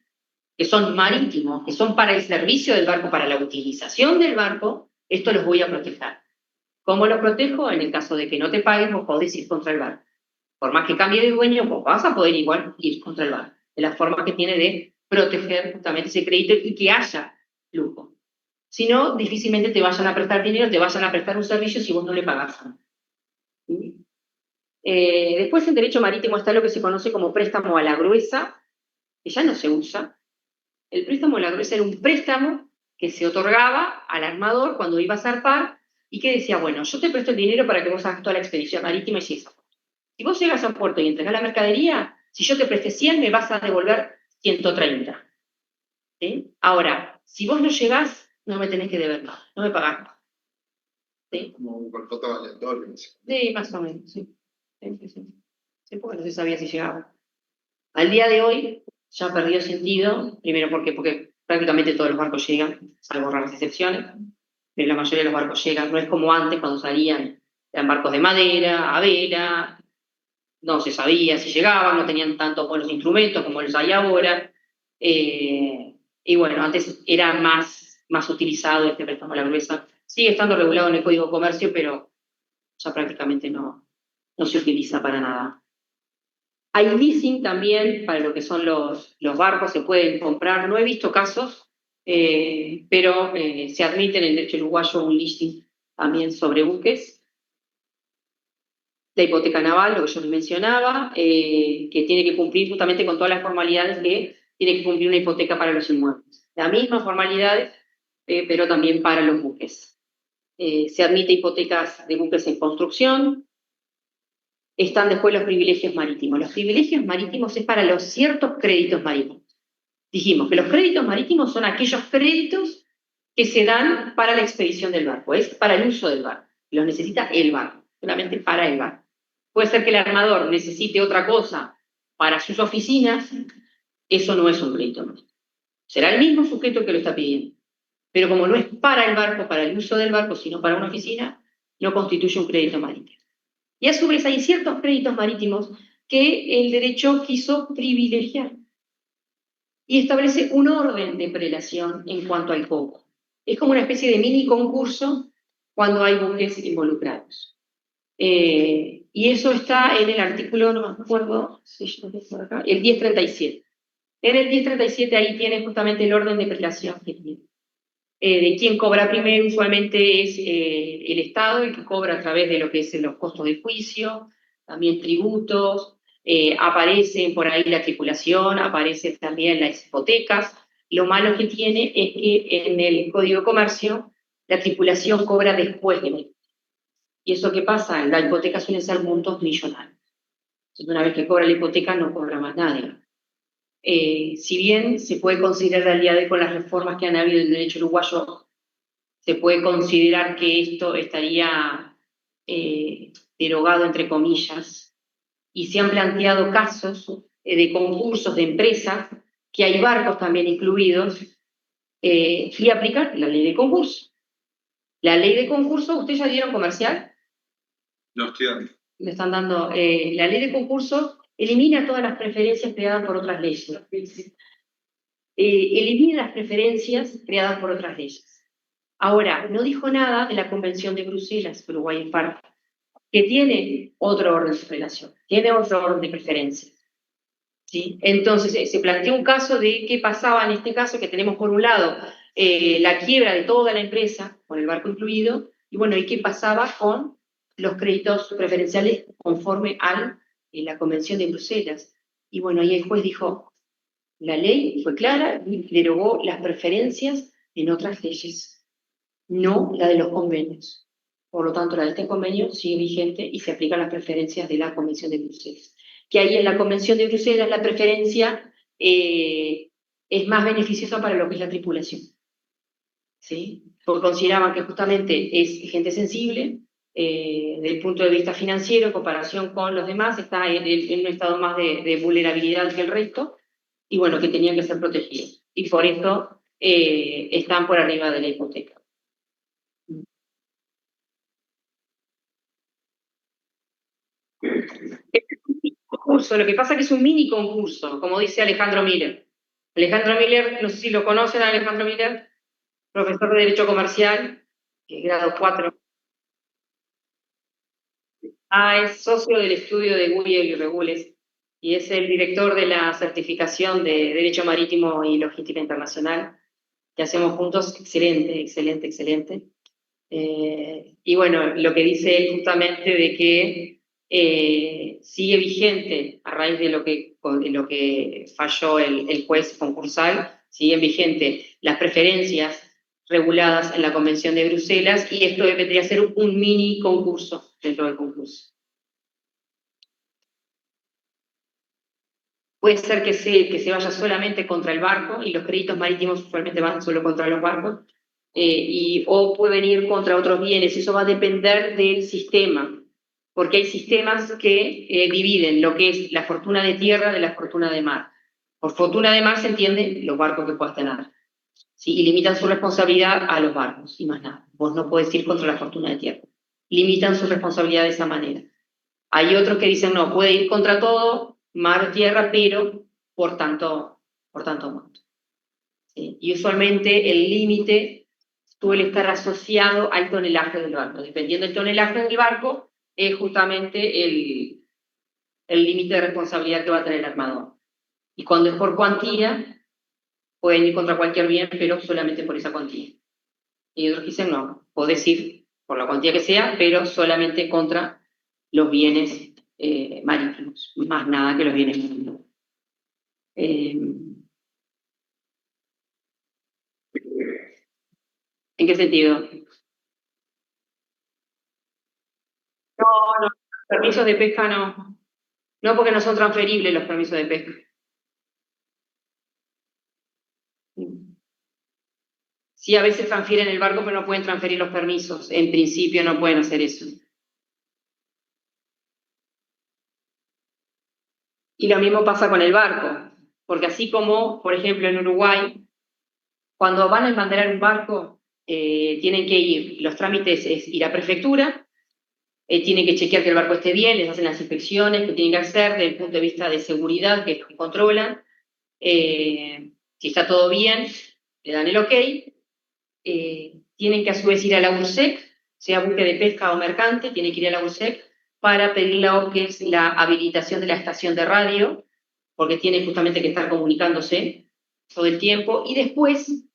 que son marítimos, que son para el servicio del barco, para la utilización del barco, esto los voy a proteger. ¿Cómo los protejo? En el caso de que no te paguen, vos podés ir contra el barco. Por más que cambie de dueño, vos vas a poder igual ir contra el barco. Es la forma que tiene de proteger justamente ese crédito y que haya flujo. Si no, difícilmente te vayan a prestar dinero, te vayan a prestar un servicio si vos no le pagás. ¿Sí? Después en derecho marítimo está lo que se conoce como préstamo a la gruesa, que ya no se usa. El préstamo a la gruesa era un préstamo que se otorgaba al armador cuando iba a zarpar y que decía, bueno, yo te presto el dinero para que vos hagas toda la expedición marítima y si eso. Si vos llegas a un puerto y entregás la mercadería, si yo te presté 100, me vas a devolver 130. ¿Sí? Ahora, si vos no llegás, no me tenés que deber nada, no me pagás nada. ¿Sí? Como un contrato aleatorio. Sí, más o menos, sí. Sí, porque no se sabía si llegaba. Al día de hoy ya perdió sentido, primero porque prácticamente todos los barcos llegan, salvo raras excepciones, pero la mayoría de los barcos llegan, no es como antes cuando salían, eran barcos de madera, a vela, no se sabía si llegaban, no tenían tantos buenos instrumentos como los hay ahora, y bueno, antes era más utilizado este préstamo a la gruesa, sigue estando regulado en el Código de Comercio, pero ya prácticamente no se utiliza para nada. Hay leasing también, para lo que son los barcos, se pueden comprar. No he visto casos, pero se admite en el derecho uruguayo un leasing también sobre buques. La hipoteca naval, lo que yo les mencionaba, que tiene que cumplir justamente con todas las formalidades que tiene que cumplir una hipoteca para los inmuebles. Las mismas formalidades, pero también para los buques. Se admite hipotecas de buques en construcción. Están después los privilegios marítimos. Los privilegios marítimos es para los ciertos créditos marítimos. Dijimos que los créditos marítimos son aquellos créditos que se dan para la expedición del barco, es para el uso del barco. Los necesita el barco, solamente para el barco. Puede ser que el armador necesite otra cosa para sus oficinas, eso no es un crédito marítimo. Será el mismo sujeto que lo está pidiendo. Pero como no es para el barco, para el uso del barco, sino para una oficina, no constituye un crédito marítimo. Y a su vez hay ciertos créditos marítimos que el derecho quiso privilegiar y establece un orden de prelación en cuanto al cobro. Es como una especie de mini concurso cuando hay buques involucrados. Y eso está en el artículo, no me acuerdo, si yo lo tengo por acá, el 1037. En el 1037 ahí tiene justamente el orden de prelación que tiene. De quien cobra primero usualmente es el Estado, el que cobra a través de lo que es los costos de juicio, también tributos, aparecen por ahí la tripulación, aparecen también las hipotecas. Lo malo que tiene es que en el Código de Comercio la tripulación cobra después de la. ¿Y eso qué pasa? La hipoteca suele ser montos millonarios. Entonces, una vez que cobra la hipoteca no cobra más nadie. Si bien se puede considerar al día de hoy con las reformas que han habido en el derecho uruguayo, se puede considerar que esto estaría derogado entre comillas, y se han planteado casos de concursos de empresas, que hay barcos también incluidos, y aplicar la ley de concurso. La ley de concurso, ¿ustedes ya dieron comercial? No estoy dando. Le están dando, la ley de concurso elimina todas las preferencias creadas por otras leyes. Elimina las preferencias creadas por otras leyes. Ahora, no dijo nada de la Convención de Bruselas, Uruguay en parte, que tiene otro orden de relación, tiene otro orden de preferencias. ¿Sí? Entonces, se planteó un caso de qué pasaba en este caso, que tenemos por un lado la quiebra de toda la empresa, con el barco incluido, y bueno, ¿y qué pasaba con los créditos preferenciales conforme a la Convención de Bruselas? Y bueno, ahí el juez dijo, la ley fue clara y derogó las preferencias en otras leyes, no la de los convenios. Por lo tanto, la de este convenio sigue vigente y se aplican las preferencias de la Convención de Bruselas. Que ahí en la Convención de Bruselas la preferencia es más beneficiosa para lo que es la tripulación. ¿Sí? Porque consideraban que justamente es gente sensible, desde el punto de vista financiero, en comparación con los demás, está en un estado más de vulnerabilidad que el resto, y bueno, que tenían que ser protegidos. Y por eso están por arriba de la hipoteca. Concurso, lo que pasa es que es un mini concurso, como dice Alejandro Miller. Alejandro Miller, no sé si lo conocen, Alejandro Miller, profesor de Derecho Comercial, grado 4. Es socio del estudio de Guyel y Regules, y es el director de la certificación de Derecho Marítimo y Logística Internacional, que hacemos juntos. Excelente, excelente, excelente. Y bueno, lo que dice él justamente de que sigue vigente a raíz de lo que falló el juez concursal, siguen vigentes las preferencias reguladas en la Convención de Bruselas, y esto debería ser un mini concurso dentro del concurso. Puede ser que se vaya solamente contra el barco, y los créditos marítimos usualmente van solo contra los barcos, o pueden ir contra otros bienes. Eso va a depender del sistema, porque hay sistemas que dividen lo que es la fortuna de tierra de la fortuna de mar. Por fortuna de mar se entiende los barcos que puedas tener, ¿sí? Y limitan su responsabilidad a los barcos, y más nada. Vos no podés ir contra la fortuna de tierra. Limitan su responsabilidad de esa manera. Hay otros que dicen, no, puede ir contra todo, mar, tierra, pero por tanto monto. ¿Sí? Y usualmente el límite suele estar asociado al tonelaje del barco. Dependiendo del tonelaje del barco, es justamente el límite de responsabilidad que va a tener el armador. Y cuando es por cuantía, pueden ir contra cualquier bien, pero solamente por esa cuantía. Y otros dicen, no, podés ir por la cuantía que sea, pero solamente contra los bienes marítimos, más nada que los bienes marítimos. ¿En qué sentido? No, permisos de pesca no. No, porque no son transferibles los permisos de pesca. Sí, a veces transfieren el barco, pero no pueden transferir los permisos. En principio no pueden hacer eso. Y lo mismo pasa con el barco, porque así como, por ejemplo, en Uruguay, cuando van a embanderar un barco, tienen que ir, los trámites es ir a prefectura, tienen que chequear que el barco esté bien, les hacen las inspecciones que tienen que hacer desde el punto de vista de seguridad, que controlan. Si está todo bien, le dan el ok. Tienen que a su vez ir a la URSEC, sea buque de pesca o mercante, tiene que ir a la USEC para pedir lo que es la habilitación de la estación de radio, porque tiene justamente que estar comunicándose todo el tiempo, y después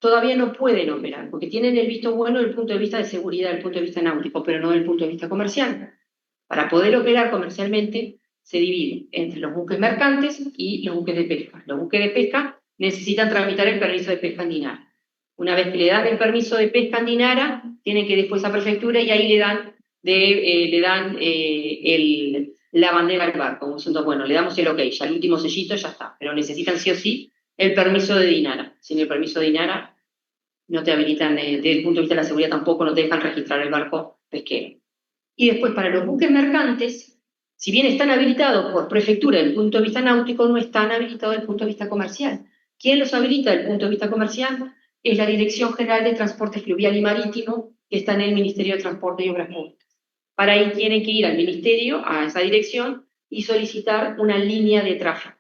todavía no pueden operar, porque tienen el visto bueno desde el punto de vista de seguridad, desde el punto de vista náutico, pero no desde el punto de vista comercial. Para poder operar comercialmente, se divide entre los buques mercantes y los buques de pesca. Los buques de pesca necesitan tramitar el permiso de pesca en Dinara. Una vez que le dan el permiso de pesca en Dinara, tienen que ir después a prefectura y ahí le dan la bandera al barco, como diciendo, bueno, le damos el ok, ya el último sellito ya está, pero necesitan sí o sí el permiso de Dinara. Sin el permiso de Dinara no te habilitan, desde el punto de vista de la seguridad tampoco, no te dejan registrar el barco pesquero. Y después para los buques mercantes, si bien están habilitados por prefectura desde el punto de vista náutico, no están habilitados desde el punto de vista comercial. ¿Quién los habilita desde el punto de vista comercial? Es la Dirección General de Transporte Fluvial y Marítimo, que está en el Ministerio de Transporte y Obras Públicas. Para ahí tienen que ir al ministerio, a esa dirección, y solicitar una línea de tráfico,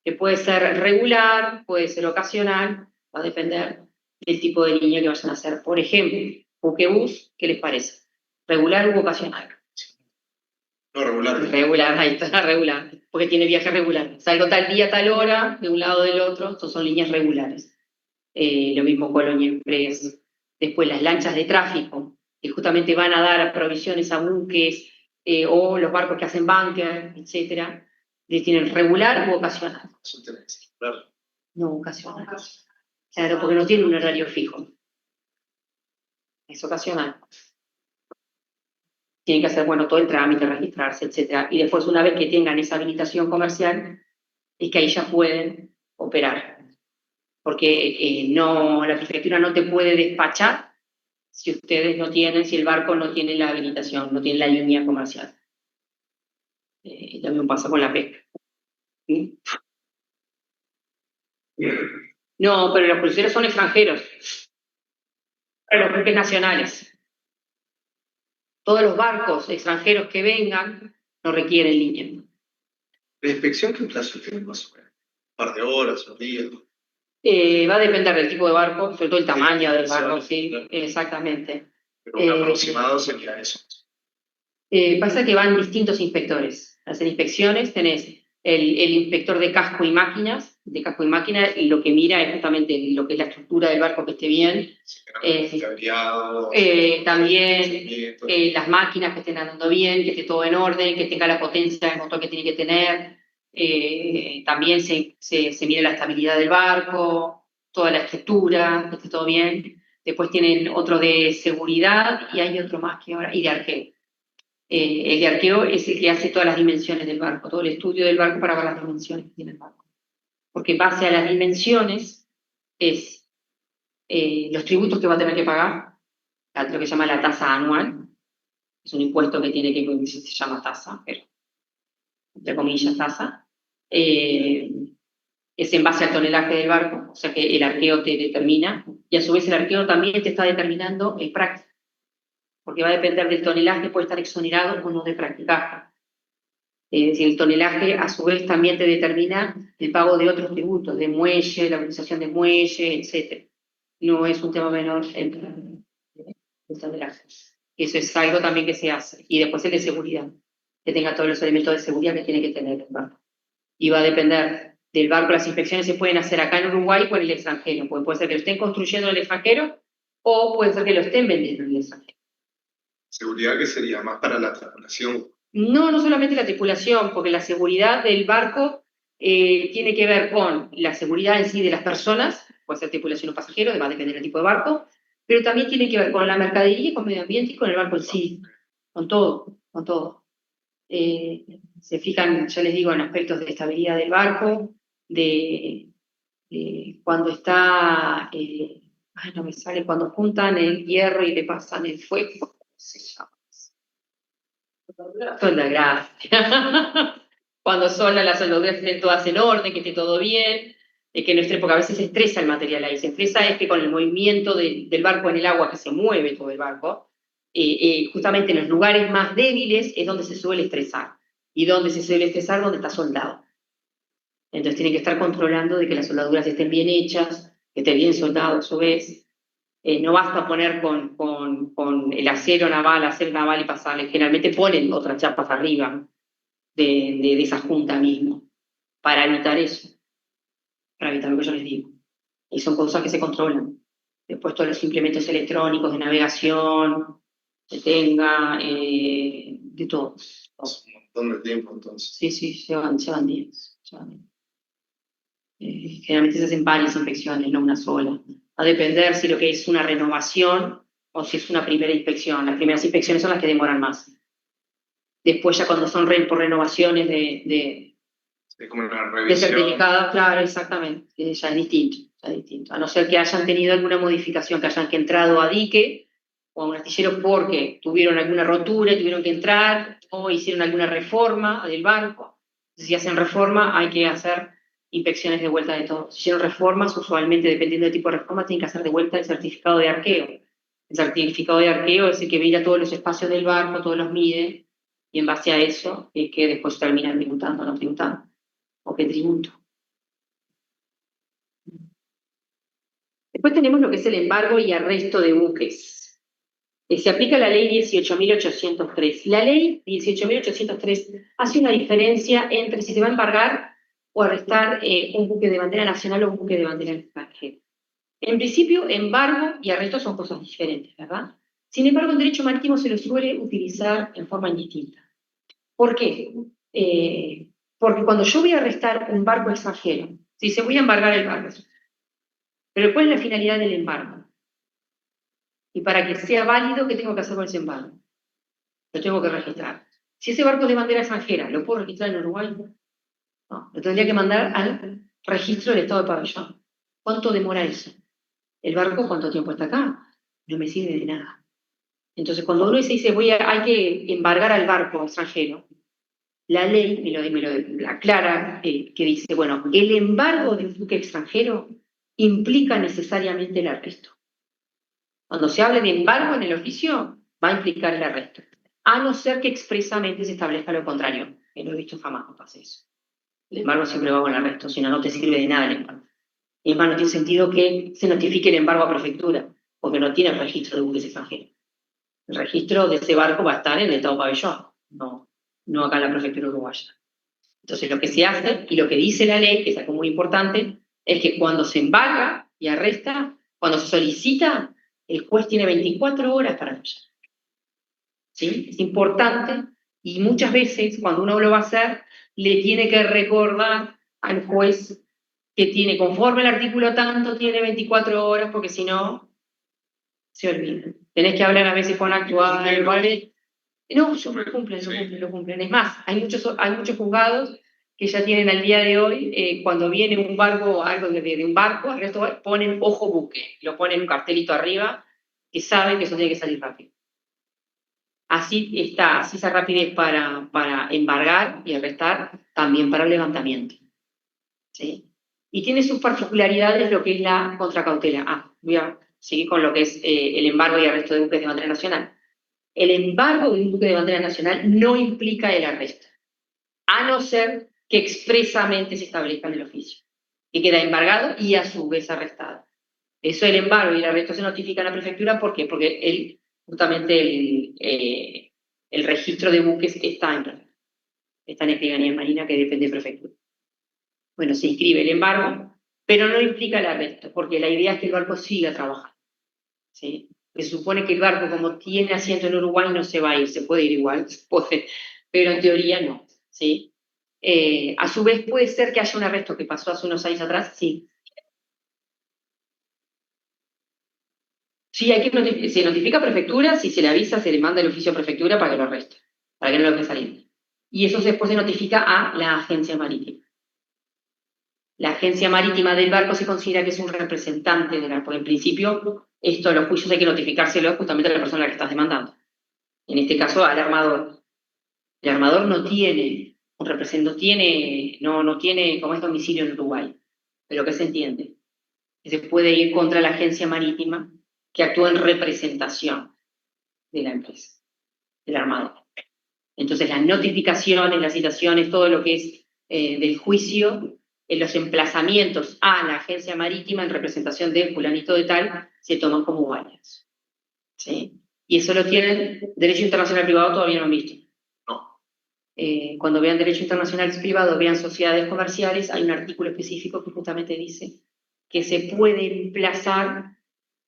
que puede ser regular, puede ser ocasional, va a depender del tipo de línea que vayan a hacer. Por ejemplo, buquebús, ¿qué les parece? ¿Regular u ocasional? No regular. Regular, ahí está, regular, porque tiene viajes regulares. Salgo tal día, tal hora, de un lado o del otro, estos son líneas regulares. Lo mismo Colonia Express. Después las lanchas de tráfico, que justamente van a dar provisiones a buques, o los barcos que hacen bunker, etcétera, tienen regular u ocasional. No, ocasional. Claro, porque no tiene un horario fijo. Es ocasional. Tienen que hacer, bueno, todo el trámite, registrarse, etcétera. Y después, una vez que tengan esa habilitación comercial, es que ahí ya pueden operar. Porque la prefectura no te puede despachar si ustedes no tienen, si el barco no tiene la habilitación, no tiene la línea comercial. También pasa con la pesca. ¿Sí? No, pero los cruceros son extranjeros. Para los buques nacionales. Todos los barcos extranjeros que vengan no requieren línea. ¿La inspección qué plazo tiene más o menos? ¿Un par de horas, un día? Va a depender del tipo de barco, sobre todo el tamaño del barco, sí, claro. Exactamente. Pero un aproximado sería eso. Pasa que van distintos inspectores. Hacen inspecciones, tenés el inspector de casco y máquinas, y lo que mira es justamente lo que es la estructura del barco que esté bien. También las máquinas que estén andando bien, que esté todo en orden, que tenga la potencia del motor que tiene que tener. También se mira la estabilidad del barco, toda la estructura, que esté todo bien. Después tienen otro de seguridad y hay otro más que ahora, y de arqueo. El de arqueo es el que hace todas las dimensiones del barco, todo el estudio del barco para ver las dimensiones que tiene el barco. Porque en base a las dimensiones es los tributos que va a tener que pagar, lo que se llama la tasa anual, es un impuesto que tiene que, se llama tasa, pero entre comillas tasa, es en base al tonelaje del barco, o sea que el arqueo te determina, y a su vez el arqueo también te está determinando el práctico, porque va a depender del tonelaje, puede estar exonerado o no de practicaje. Es decir, el tonelaje a su vez también te determina el pago de otros tributos, de muelle, la utilización de muelle, etc. No es un tema menor el tonelaje. Eso es algo también que se hace. Y después el de seguridad, que tenga todos los elementos de seguridad que tiene que tener el barco. Y va a depender del barco, las inspecciones se pueden hacer acá en Uruguay o en el extranjero. Puede ser que lo estén construyendo en el extranjero o puede ser que lo estén vendiendo en el extranjero. ¿Seguridad que sería más para la tripulación? No solamente la tripulación, porque la seguridad del barco tiene que ver con la seguridad en sí de las personas, puede ser tripulación o pasajeros, va a depender del tipo de barco, pero también tiene que ver con la mercadería, con medio ambiente y con el barco en sí, con todo, con todo. Se fijan, ya les digo, en aspectos de estabilidad del barco, de cuando está, no me sale, cuando juntan el hierro y le pasan el fuego, ¿cómo se llama? Gracias. Cuando las soldaduras estén todas en orden, que esté todo bien, que no esté, porque a veces se estresa el material ahí. Se estresa es que con el movimiento del barco en el agua, que se mueve todo el barco, justamente en los lugares más débiles es donde se suele estresar. Y donde se suele estresar, donde está soldado. Entonces tienen que estar controlando de que las soldaduras estén bien hechas, que esté bien soldado a su vez. No basta poner con el acero naval y pasarle. Generalmente ponen otras chapas arriba de esa junta mismo, para evitar eso, para evitar lo que yo les digo. Y son cosas que se controlan. Después todos los implementos electrónicos de navegación, que tenga, de todo. Es un montón de tiempo, entonces. Sí, sí, llevan días. Generalmente se hacen varias inspecciones, no una sola. Va a depender si lo que es una renovación o si es una primera inspección. Las primeras inspecciones son las que demoran más. Después ya cuando son por renovaciones Es como una de revisión. certificado, claro, exactamente, ya es distinto. A no ser que hayan tenido alguna modificación, que hayan entrado a dique o a un astillero porque tuvieron alguna rotura y tuvieron que entrar o hicieron alguna reforma del barco. Si hacen reforma hay que hacer inspecciones de vuelta de todo. Si hicieron reformas, usualmente dependiendo del tipo de reforma, tienen que hacer de vuelta el certificado de arqueo. El certificado de arqueo es el que mira todos los espacios del barco, todos los mide, y en base a eso es que después terminan tributando o no tributando, o que tributo. Después tenemos lo que es el embargo y arresto de buques. Se aplica la ley 18.803. La ley 18.803 hace una diferencia entre si se va a embargar o arrestar un buque de bandera nacional o un buque de bandera extranjera. En principio, embargo y arresto son cosas diferentes, ¿verdad? Sin embargo, en derecho marítimo se lo suele utilizar en forma indistinta. ¿Por qué? Porque cuando yo voy a arrestar un barco extranjero, si se voy a embargar el barco, pero ¿cuál es la finalidad del embargo? Y para que sea válido, ¿qué tengo que hacer con ese embargo? Lo tengo que registrar. Si ese barco es de bandera extranjera, ¿lo puedo registrar en Uruguay? No, lo tendría que mandar al registro del estado de pabellón. ¿Cuánto demora eso? ¿El barco cuánto tiempo está acá? No me sirve de nada. Entonces, cuando uno dice hay que embargar al barco extranjero, la ley me lo aclara, que dice, bueno, el embargo de un buque extranjero implica necesariamente el arresto. Cuando se hable de embargo en el oficio, va a implicar el arresto, a no ser que expresamente se establezca lo contrario, que no he visto jamás que pase eso. El embargo siempre va con el arresto, si no, no te sirve de nada el embargo. Y además no tiene sentido que se notifique el embargo a prefectura, porque no tiene el registro de buques extranjeros. El registro de ese barco va a estar en el estado pabellón, no acá en la prefectura uruguaya. Entonces lo que se hace, y lo que dice la ley, que es algo muy importante, es que cuando se embarga y arresta, cuando se solicita, el juez tiene 24 horas para fallar. ¿Sí? Es importante, y muchas veces cuando uno lo va a hacer, le tiene que recordar al juez que tiene, conforme el artículo tanto, tiene 24 horas, porque si no, se olvida. Tenés que hablar a veces con actual, ¿vale? No, lo cumplen. Es más, hay muchos juzgados que ya tienen al día de hoy, cuando viene un barco, algo de un barco, ponen ojo buque, lo ponen un cartelito arriba, que saben que eso tiene que salir rápido. Así esa rapidez para embargar y arrestar, también para el levantamiento. ¿Sí? Y tiene sus particularidades lo que es la contracautela. Voy a seguir con lo que es el embargo y arresto de buques de bandera nacional. El embargo de un buque de bandera nacional no implica el arresto, a no ser que expresamente se establezca en el oficio, que queda embargado y a su vez arrestado. Eso, el embargo y el arresto se notifican a la prefectura, ¿por qué? Porque justamente el registro de buques está en Escribanía Marina, que depende de prefectura. Bueno, se inscribe el embargo, pero no implica el arresto, porque la idea es que el barco siga trabajando. ¿Sí? Se supone que el barco, como tiene asiento en Uruguay, no se va a ir, se puede ir igual, pero en teoría no. ¿Sí? A su vez, puede ser que haya un arresto que pasó hace unos años atrás, sí. Sí, se notifica a prefectura, si se le avisa, se le manda el oficio a prefectura para que lo arreste, para que no lo deje salir. Y eso después se notifica a la agencia marítima. La agencia marítima del barco se considera que es un representante del barco. En principio, los juicios hay que notificárselo justamente a la persona a la que estás demandando. En este caso, al armador. El armador no tiene un representante, no tiene como es domicilio en Uruguay. Pero ¿qué se entiende? Que se puede ir contra la agencia marítima que actúa en representación de la empresa, del armador. Entonces, las notificaciones, las citaciones, todo lo que es del juicio, los emplazamientos a la agencia marítima en representación de fulanito de tal se toman como válidos. ¿Sí? Y eso lo tienen, derecho internacional privado todavía no han visto. No. Cuando vean derecho internacional privado, vean sociedades comerciales, hay un artículo específico que justamente dice que se puede emplazar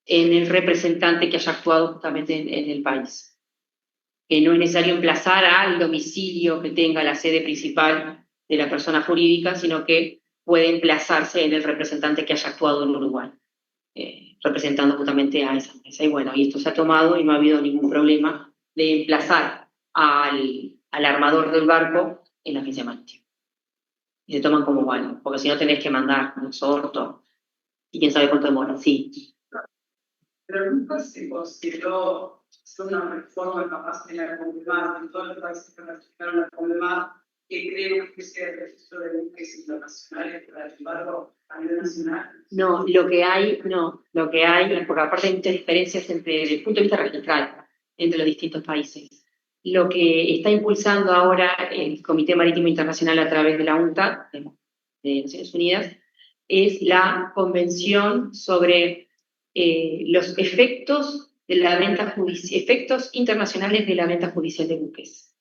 en el representante que haya actuado justamente en el país. Que no es necesario emplazar al domicilio que tenga la sede principal de la persona jurídica, sino que puede emplazarse en el representante que haya actuado en Uruguay, representando justamente a esa empresa. Y bueno, y esto se ha tomado y no ha habido ningún problema de emplazar al armador del barco en la agencia marítima. Y se toman como válido, porque si no tenés que mandar un exhorto y quién sabe cuánto demora. Sí. Pero nunca se consideró hacer una reforma capaz de la Conmebol, en todos los países que ratificaron la Conmebol, que creen que sea el registro de buques internacionales para llevarlo a nivel nacional. No, lo que hay, porque aparte hay muchas diferencias desde el punto de vista registral entre los distintos países. Lo que está impulsando ahora el Comité Marítimo Internacional a través de la UNCTAD, de Naciones Unidas, es la Convención sobre los efectos de la venta judicial, efectos internacionales de la venta judicial de buques.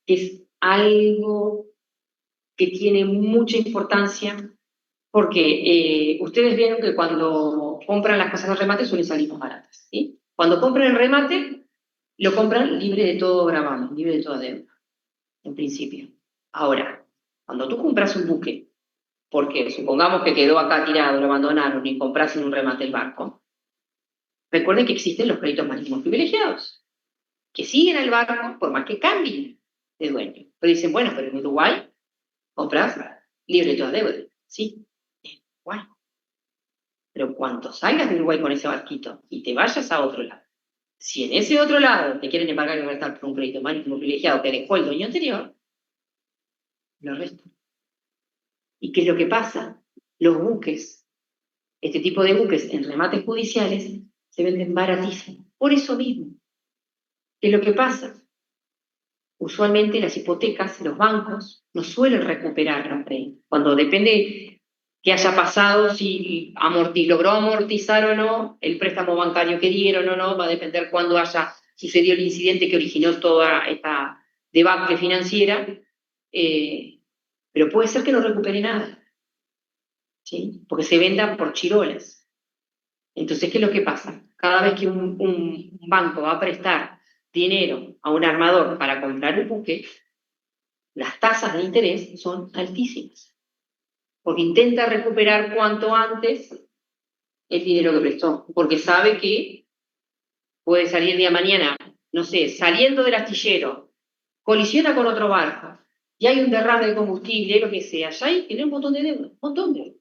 Es algo que tiene mucha importancia porque ustedes vieron que cuando compran las casas de remate suelen salir más baratas, ¿sí? Cuando compran el remate, lo compran libre de todo gravamen, libre de toda deuda, en principio. Ahora, cuando tú compras un buque, porque supongamos que quedó acá tirado, lo abandonaron y compras en un remate el barco, recuerden que existen los créditos marítimos privilegiados, que siguen al barco por más que cambien de dueño. Pero dicen, bueno, pero en Uruguay compras libre de toda deuda, ¿sí? Bueno, pero cuando salgas de Uruguay con ese barquito y te vayas a otro lado, si en ese otro lado te quieren embargar y restar por un crédito marítimo privilegiado que dejó el dueño anterior, lo restan. ¿Y qué es lo que pasa? Los buques, este tipo de buques en remates judiciales, se venden baratísimo. Por eso mismo. ¿Qué es lo que pasa? Usualmente las hipotecas, los bancos, no suelen recuperar los créditos. Cuando depende qué haya pasado, si logró amortizar o no el préstamo bancario que dieron o no, va a depender cuándo haya sucedido el incidente que originó toda esta debacle financiera, pero puede ser que no recupere nada, ¿sí? Porque se vendan por chirolas. Entonces, ¿qué es lo que pasa? Cada vez que un banco va a prestar dinero a un armador para comprar un buque, las tasas de interés son altísimas, porque intenta recuperar cuanto antes el dinero que prestó, porque sabe que puede salir día mañana, no sé, saliendo del astillero, colisiona con otro barco, y hay un derrame de combustible, lo que sea, ya hay tiene un montón de deuda, un montón de deuda.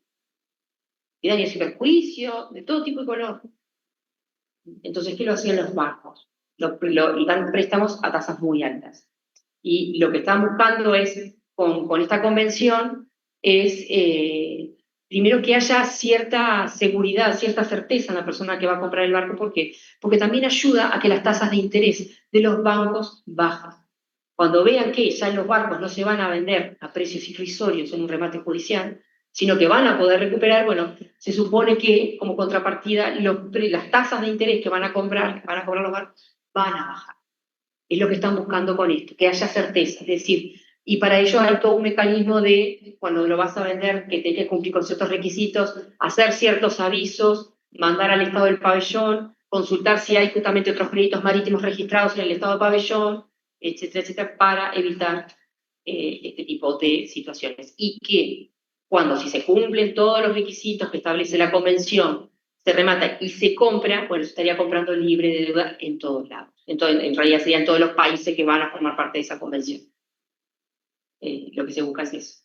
Y daños y perjuicios, de todo tipo de color. Entonces, ¿qué lo hacían los bancos? Dan préstamos a tasas muy altas. Y lo que están buscando es, con esta convención, es primero que haya cierta seguridad, cierta certeza en la persona que va a comprar el barco. ¿Por qué? Porque también ayuda a que las tasas de interés de los bancos bajen. Cuando vean que ya los barcos no se van a vender a precios irrisorios en un remate judicial, sino que van a poder recuperar, bueno, se supone que como contrapartida las tasas de interés que van a cobrar los barcos van a bajar. Es lo que están buscando con esto, que haya certeza. Es decir, y para ello hay todo un mecanismo de, cuando lo vas a vender, que tenés que cumplir con ciertos requisitos, hacer ciertos avisos, mandar al estado del pabellón, consultar si hay justamente otros créditos marítimos registrados en el estado del pabellón, etcétera, etcétera, para evitar este tipo de situaciones. Y que cuando si se cumplen todos los requisitos que establece la convención, se remata y se compra, bueno, se estaría comprando libre de deuda en todos lados. Entonces, en realidad serían todos los países que van a formar parte de esa convención. Lo que se busca es eso.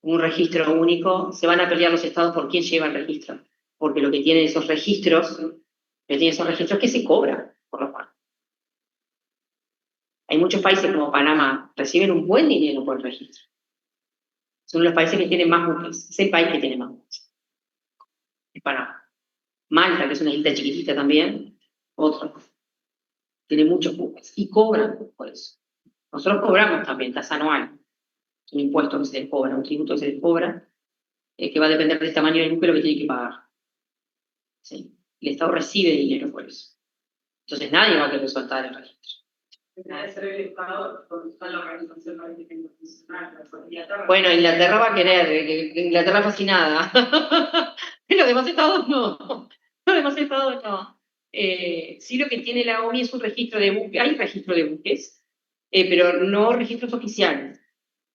Un registro único, se van a pelear los estados por quién lleva el registro, porque lo que tienen esos registros, que se cobran por los bancos. Hay muchos países como Panamá, reciben un buen dinero por el registro. Son los países que tienen más buques. Es el país que tiene más buques. Es Panamá. Malta, que es una isla chiquitita también, otro. Tiene muchos buques. Y cobran por eso. Nosotros cobramos también tasa anual. un impuesto que se les cobra, un tributo que se les cobra, que va a depender del tamaño del buque lo que tiene que pagar. ¿Sí? El Estado recibe dinero por eso. Entonces nadie va a querer soltar el registro. Debe ser el Estado cuando está la Organización Marítima Internacional. Bueno, Inglaterra va a querer, Inglaterra fascinada. Los demás estados no. Los demás estados no. Sí, lo que tiene la OMI es un registro de buques, hay registro de buques, pero no registros oficiales.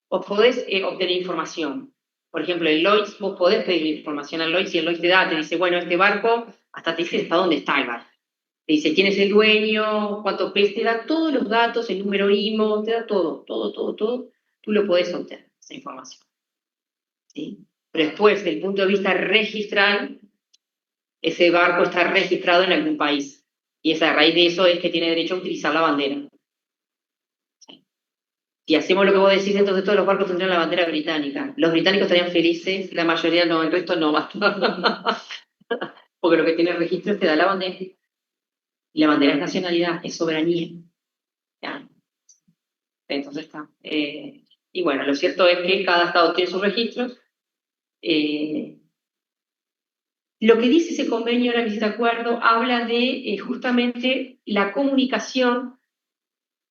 Vos podés obtener información. Por ejemplo, el Lloyds, vos podés pedir información al Lloyds y el Lloyds te dice, bueno, este barco, hasta te dice hasta dónde está el barco. Te dice quién es el dueño, cuánto pesa, te da todos los datos, el número IMO, te da todo. Tú lo podés obtener, esa información. ¿Sí? Pero después, desde el punto de vista registral, ese barco está registrado en algún país. Y esa raíz de eso es que tiene derecho a utilizar la bandera. ¿Sí? Si hacemos lo que vos decís, entonces todos los barcos tendrían la bandera británica. Los británicos estarían felices, la mayoría no, el resto no va. Porque lo que tiene el registro te da la bandera. Y la bandera es nacionalidad, es soberanía. ¿Ya? Entonces está. Y bueno, lo cierto es que cada estado tiene sus registros. Lo que dice ese convenio, ahora que se acuerdo, habla de justamente la comunicación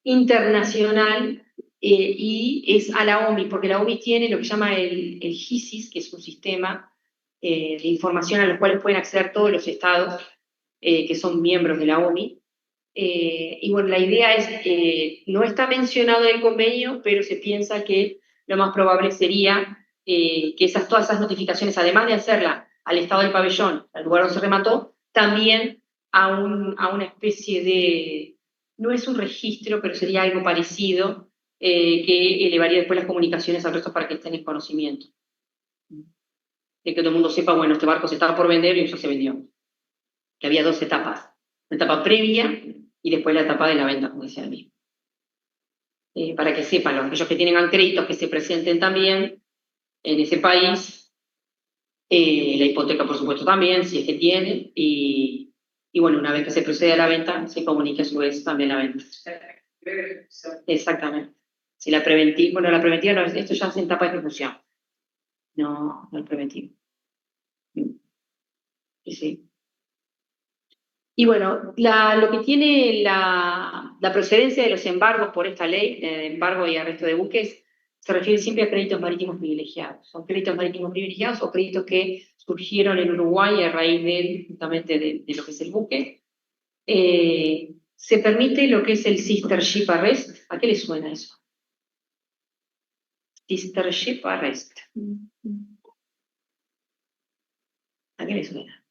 internacional y es a la OMI, porque la OMI tiene lo que se llama el GISIS, que es un sistema de información a los cuales pueden acceder todos los estados que son miembros de la OMI. Y bueno, la idea es que no está mencionado en el convenio, pero se piensa que lo más probable sería que todas esas notificaciones, además de hacerla al estado del pabellón, al lugar donde se remató, también a una especie de, no es un registro, pero sería algo parecido, que elevaría después las comunicaciones al resto para que estén en conocimiento. De que todo el mundo sepa, bueno, este barco se estaba por vender y ya se vendió. Que había dos etapas. La etapa previa y después la etapa de la venta, como decía el mismo. Para que sepan, aquellos que tienen créditos que se presenten también en ese país, la hipoteca por supuesto también, si es que tiene, y bueno, una vez que se procede a la venta, se comunica a su vez también la venta. Exactamente. Si la preventiva, bueno, la preventiva no, esto ya es en etapa de ejecución, no el preventivo. Sí. Y bueno, lo que tiene la procedencia de los embargos por esta ley, de embargo y arresto de buques, se refiere siempre a créditos marítimos privilegiados. Son créditos marítimos privilegiados o créditos que surgieron en Uruguay a raíz justamente de lo que es el buque. Se permite lo que es el Sister Ship Arrest. ¿A qué le suena eso? Sister Ship Arrest. ¿A qué le suena?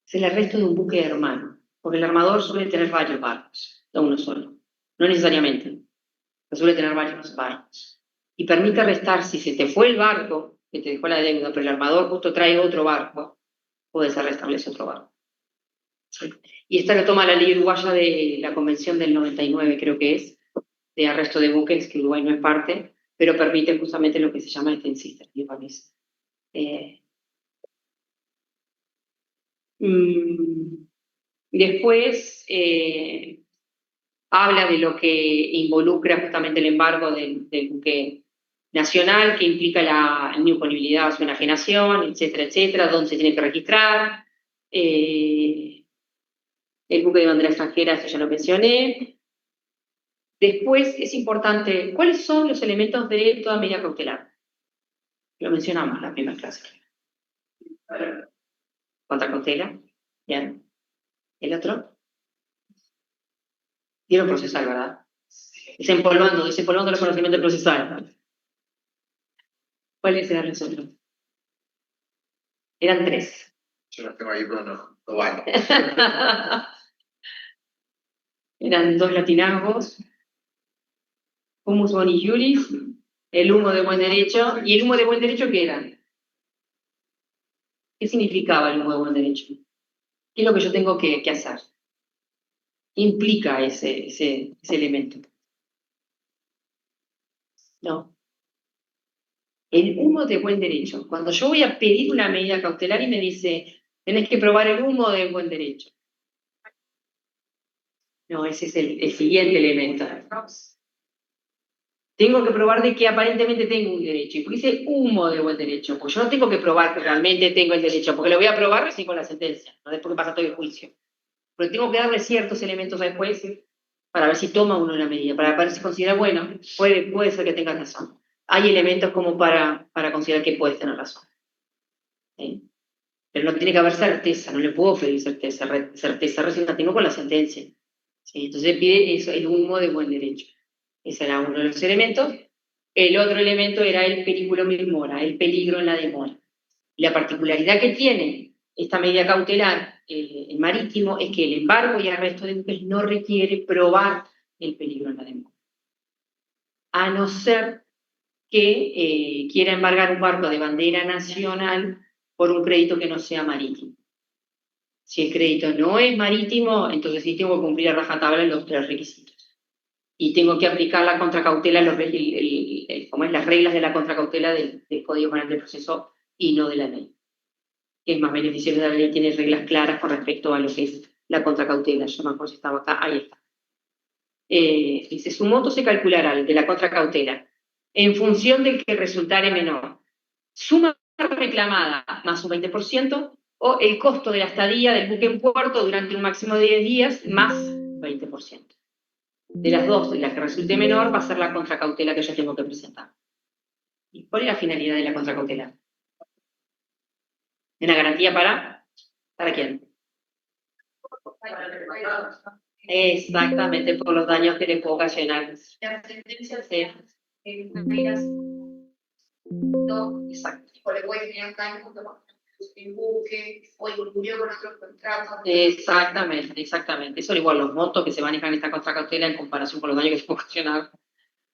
Es el arresto de un buque hermano, porque el armador suele tener varios barcos, no uno solo, no necesariamente, pero suele tener varios barcos. Y permite arrestar, si se te fue el barco, que te dejó la deuda, pero el armador justo trae otro barco, puedes arrestarle ese otro barco. ¿Sí? Y esta lo toma la ley uruguaya de la Convención del 99, creo que es, de arresto de buques, que Uruguay no es parte, pero permite justamente lo que se llama este insister, me parece. Después habla de lo que involucra justamente el embargo del buque nacional, que implica la indisponibilidad o su enajenación, etcétera, dónde se tiene que registrar. El buque de bandera extranjera, eso ya lo mencioné. Después es importante, ¿cuáles son los elementos de toda medida cautelar? Lo mencionamos en la primera clase. Contra cautela. Bien. ¿El otro? Dieron procesal, ¿verdad? Desempolvando el conocimiento procesal. ¿Cuáles eran los otros? Eran 3. Yo los tengo ahí, pero no vale. Eran 2 latinazgos. Humus boni juris, el humo de buen derecho. ¿Y el humo de buen derecho qué era? ¿Qué significaba el humo de buen derecho? ¿Qué es lo que yo tengo que hacer? ¿Qué implica ese elemento? No. El humo de buen derecho. Cuando yo voy a pedir una medida cautelar y me dice, tenés que probar el humo de buen derecho. No, ese es el siguiente elemento. tengo que probar de que aparentemente tengo un derecho. ¿Y por qué dice humo de buen derecho? Pues yo no tengo que probar que realmente tengo el derecho, porque lo voy a probar recién con la sentencia, no después que pasa todo el juicio. Pero tengo que darle ciertos elementos al juez para ver si toma uno la medida, para ver si considera, bueno, puede ser que tenga razón. Hay elementos como para considerar que puedes tener razón. ¿Sí? Pero no tiene que haber certeza, no le puedo pedir certeza recién la tengo con la sentencia. ¿Sí? Entonces pide eso, el humo de buen derecho. Ese era uno de los elementos. El otro elemento era el periculum in mora, el peligro en la demora. La particularidad que tiene esta medida cautelar en marítimo es que el embargo y arresto de buques no requiere probar el peligro en la demora. A no ser que quiera embargar un barco de bandera nacional por un crédito que no sea marítimo. Si el crédito no es marítimo, entonces sí tengo que cumplir a rajatabla los 3 requisitos. Y tengo que aplicar la contracautela, como es las reglas de la contracautela del Código Penal del Proceso y no de la ley. Que es más beneficioso de la ley, tiene reglas claras con respecto a lo que es la contracautela. Yo me acuerdo si estaba acá, ahí está. Dice, su monto se calculará, el de la contracautela, en función del que resultare menor. Suma reclamada más un 20%, o el costo de la estadía del buque en puerto durante un máximo de 10 días más 20%. De las dos, de la que resulte menor va a ser la contracautela que yo tengo que presentar. ¿Y cuál es la finalidad de la contracautela? ¿Una garantía para quién? Exactamente, por los daños que le puedo ocasionar. Las sentencias Sí. no, Exacto. por el puede generar daños en buque o incurrió con otros contratos. Exactamente. Eso igual los montos que se manejan en esta contracautela en comparación con los daños que se pueden ocasionar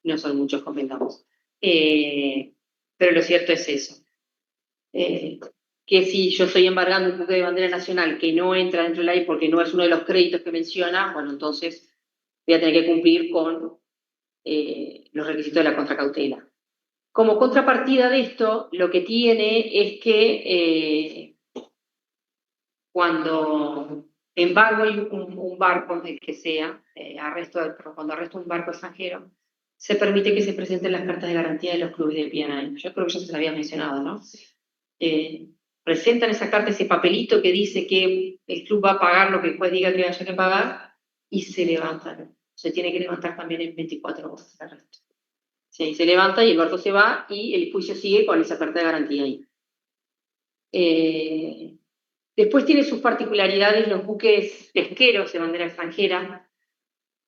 no son muchos, convengamos. Pero lo cierto es eso. Que si yo estoy embargando un buque de bandera nacional que no entra dentro de la ley porque no es uno de los créditos que menciona, bueno, entonces voy a tener que cumplir con los requisitos de la contracautela. Como contrapartida de esto, lo que tiene es que cuando embargo un barco, el que sea, cuando arresto un barco extranjero, se permite que se presenten las cartas de garantía de los clubes de P&I. Yo creo que ya se las había mencionado, ¿no? Presentan esa carta, ese papelito que dice que el club va a pagar lo que el juez diga que haya que pagar, y se levantan. Se tiene que levantar también en 24 horas el arresto. Sí, se levanta y el barco se va y el juicio sigue con esa carta de garantía ahí. Después tiene sus particularidades los buques pesqueros de bandera extranjera,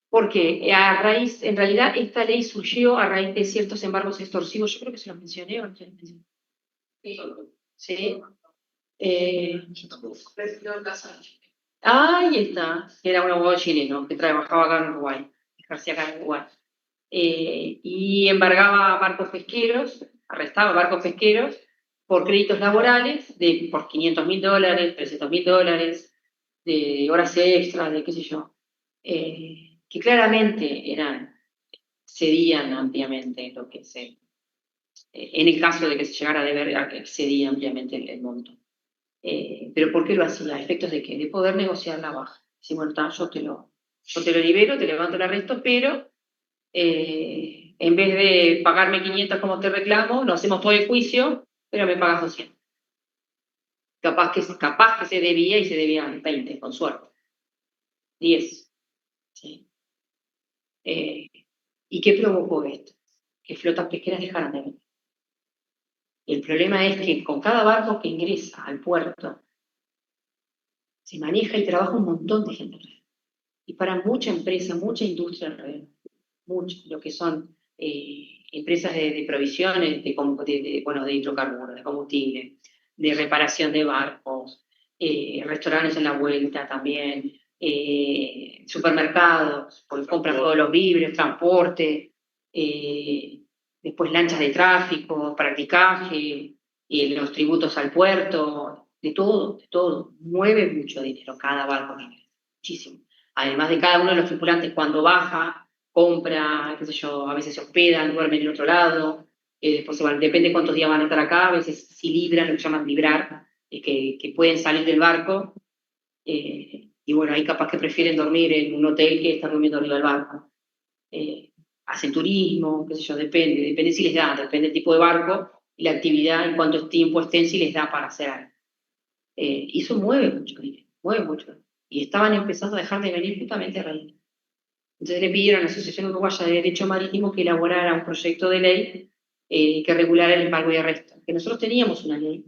porque en realidad esta ley surgió a raíz de ciertos embargos extorsivos. Yo creo que se los mencioné o no se los mencioné. Sí. Ahí está, era un abogado chileno que trabajaba acá en Uruguay, ejercía acá en Uruguay. Y embargaba barcos pesqueros, arrestaba barcos pesqueros por créditos laborales por $500.000, $300.000, de horas extras, de qué sé yo, que claramente cedían ampliamente lo que en el caso de que se llegara a deber, excedía ampliamente el monto. Pero ¿por qué lo hacía? ¿A efectos de qué? De poder negociar la baja. Si bueno, yo te lo libero, te levanto el arresto, pero en vez de pagarme 500 como te reclamo, lo hacemos todo el juicio, pero me pagas 200. Capaz que se debía y se debían 20, con suerte. 10. ¿Sí? ¿Y qué provocó esto? Que flotas pesqueras dejaran de venir. El problema es que con cada barco que ingresa al puerto, se maneja y trabaja un montón de gente alrededor. Y para mucha empresa, mucha industria alrededor, lo que son empresas de provisiones, de hidrocarburos, de combustible, de reparación de barcos, restaurantes en la vuelta también, supermercados, compran todos los víveres, transporte, después lanchas de tráfico, practicaje, los tributos al puerto, de todo. Mueve mucho dinero cada barco, muchísimo. Además de cada uno de los tripulantes cuando baja, compra, qué sé yo, a veces se hospedan, duermen en otro lado, después se van, depende cuántos días van a estar acá, a veces si libran, lo que llaman librar, que pueden salir del barco, y bueno, ahí capaz que prefieren dormir en un hotel que estar durmiendo arriba del barco. hacen turismo, qué sé yo, depende si les da, depende del tipo de barco y la actividad, en cuánto tiempo estén, si les da para hacer algo. Y eso mueve mucho dinero, mueve mucho. Y estaban empezando a dejar de venir justamente a raíz. Entonces le pidieron a la Asociación Uruguaya de Derecho Marítimo que elaborara un proyecto de ley que regulara el embargo y arresto. Que nosotros teníamos una ley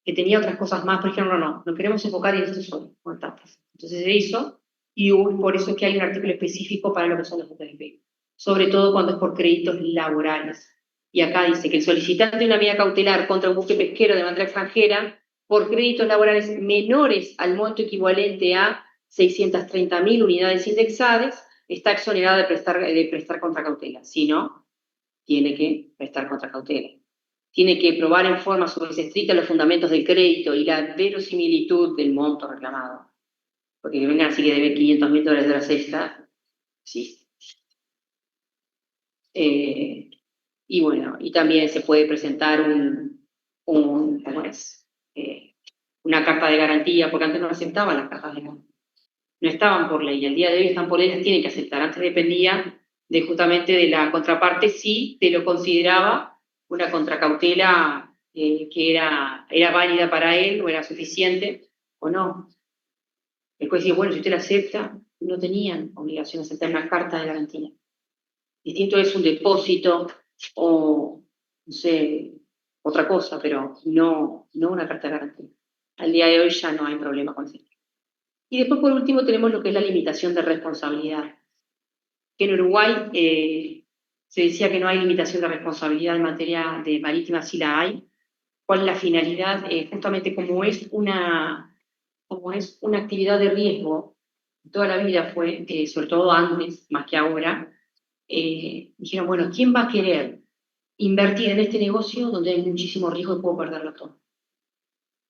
que tenía otras cosas más, pero dijeron, no queremos enfocar en esto solo, con tantas. Entonces se hizo, y por eso es que hay un artículo específico para lo que son los buques de pesca, sobre todo cuando es por créditos laborales. Y acá dice que el solicitante de una medida cautelar contra un buque pesquero de bandera extranjera por créditos laborales menores al monto equivalente a 630.000 unidades indexadas, está exonerado de prestar contracautela. Si no, tiene que prestar contracautela. Tiene que probar en forma estricta los fundamentos del crédito y la verosimilitud del monto reclamado. Porque que vengan así que debe $500.000 de la cesta, sí. Y bueno, y también se puede presentar ¿cómo es? Una carta de garantía, porque antes no aceptaban las cartas de garantía. No estaban por ley, al día de hoy están por ley, las tienen que aceptar. Antes dependía justamente de la contraparte, si te lo consideraba una contracautela que era válida para él, o era suficiente, o no. El juez decía, bueno, si usted la acepta, no tenían obligación de aceptar una carta de garantía. Distinto es un depósito, o, no sé, otra cosa, pero no una carta de garantía. Al día de hoy ya no hay problema con eso. Y después, por último, tenemos lo que es la limitación de responsabilidad. Que en Uruguay se decía que no hay limitación de responsabilidad en materia de marítima, sí la hay. ¿Cuál es la finalidad? Justamente como es una actividad de riesgo, toda la vida fue, sobre todo antes, más que ahora, dijeron, bueno, ¿quién va a querer invertir en este negocio donde hay muchísimo riesgo y puedo perderlo todo?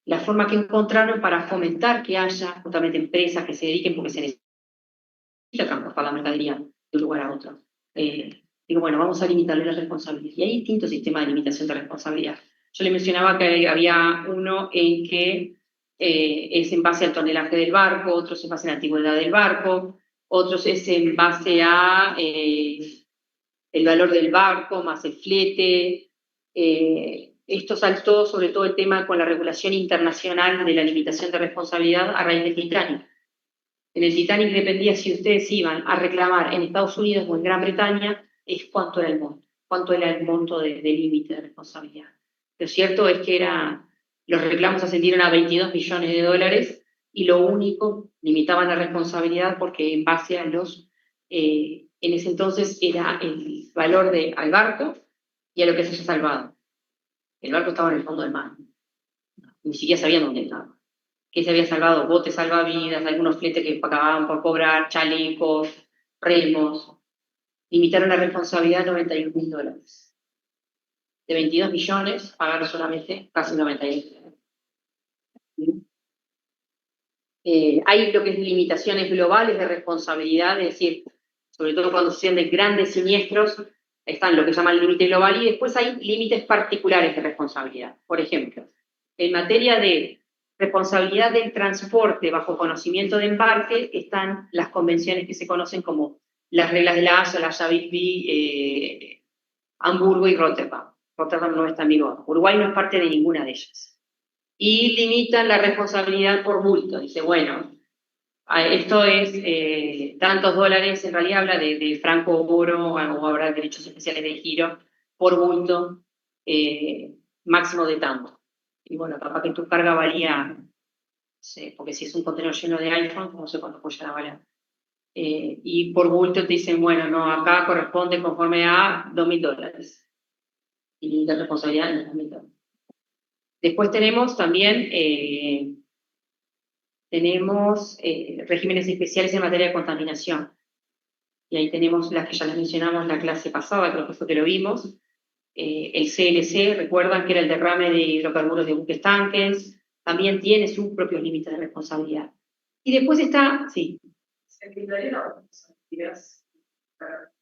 La forma que encontraron para fomentar que haya justamente empresas que se dediquen, porque se necesita transportar la mercadería de un lugar a otro. Digo, bueno, vamos a limitarle la responsabilidad. Y hay distintos sistemas de limitación de responsabilidad. Yo le mencionaba que había uno en que es en base al tonelaje del barco, otros es en base a la antigüedad del barco, otros es en base a el valor del barco más el flete. Esto saltó sobre todo el tema con la regulación internacional de la limitación de responsabilidad a raíz del Titanic. En el Titanic dependía si ustedes iban a reclamar en Estados Unidos o en Gran Bretaña, es cuánto era el monto de límite de responsabilidad. Lo cierto es que los reclamos ascendieron a $22 millones y lo único, limitaban la responsabilidad porque en base a en ese entonces era el valor al barco y a lo que se haya salvado. El barco estaba en el fondo del mar, ni siquiera sabían dónde estaba. Que se había salvado botes salvavidas, algunos fletes que acababan por cobrar, chalecos, remos. Limitaron la responsabilidad a $91.000. De 22 millones, pagaron solamente casi 91. Hay lo que es limitaciones globales de responsabilidad, es decir, sobre todo cuando se de grandes siniestros, están lo que se llama el límite global, y después hay límites particulares de responsabilidad. Por ejemplo, en materia de responsabilidad del transporte bajo conocimiento de embarque están las convenciones que se conocen como las reglas de la Haya, la Haya-Whitby, Hamburgo y Rotterdam. Rotterdam no está en vigor. Uruguay no es parte de ninguna de ellas. Y limitan la responsabilidad por bulto. Dice, bueno, esto es tantos dólares, en realidad habla de franco oro, o habrá derechos especiales de giro, por bulto, máximo de tanto. Y bueno, capaz que tu carga valía, no sé, porque si es un contenedor lleno de iPhone, no sé cuánto puede llegar a valer. Y por bulto te dicen, bueno, no, acá corresponde conforme a $2.000. Y la responsabilidad de $2.000. Después tenemos también regímenes especiales en materia de contaminación. Y ahí tenemos las que ya les mencionamos la clase pasada, creo que fue que lo vimos. El CLC, recuerdan que era el derrame de hidrocarburos de buques tanques, también tiene sus propios límites de responsabilidad. Y después está, sí. ¿Se quitaría la responsabilidad para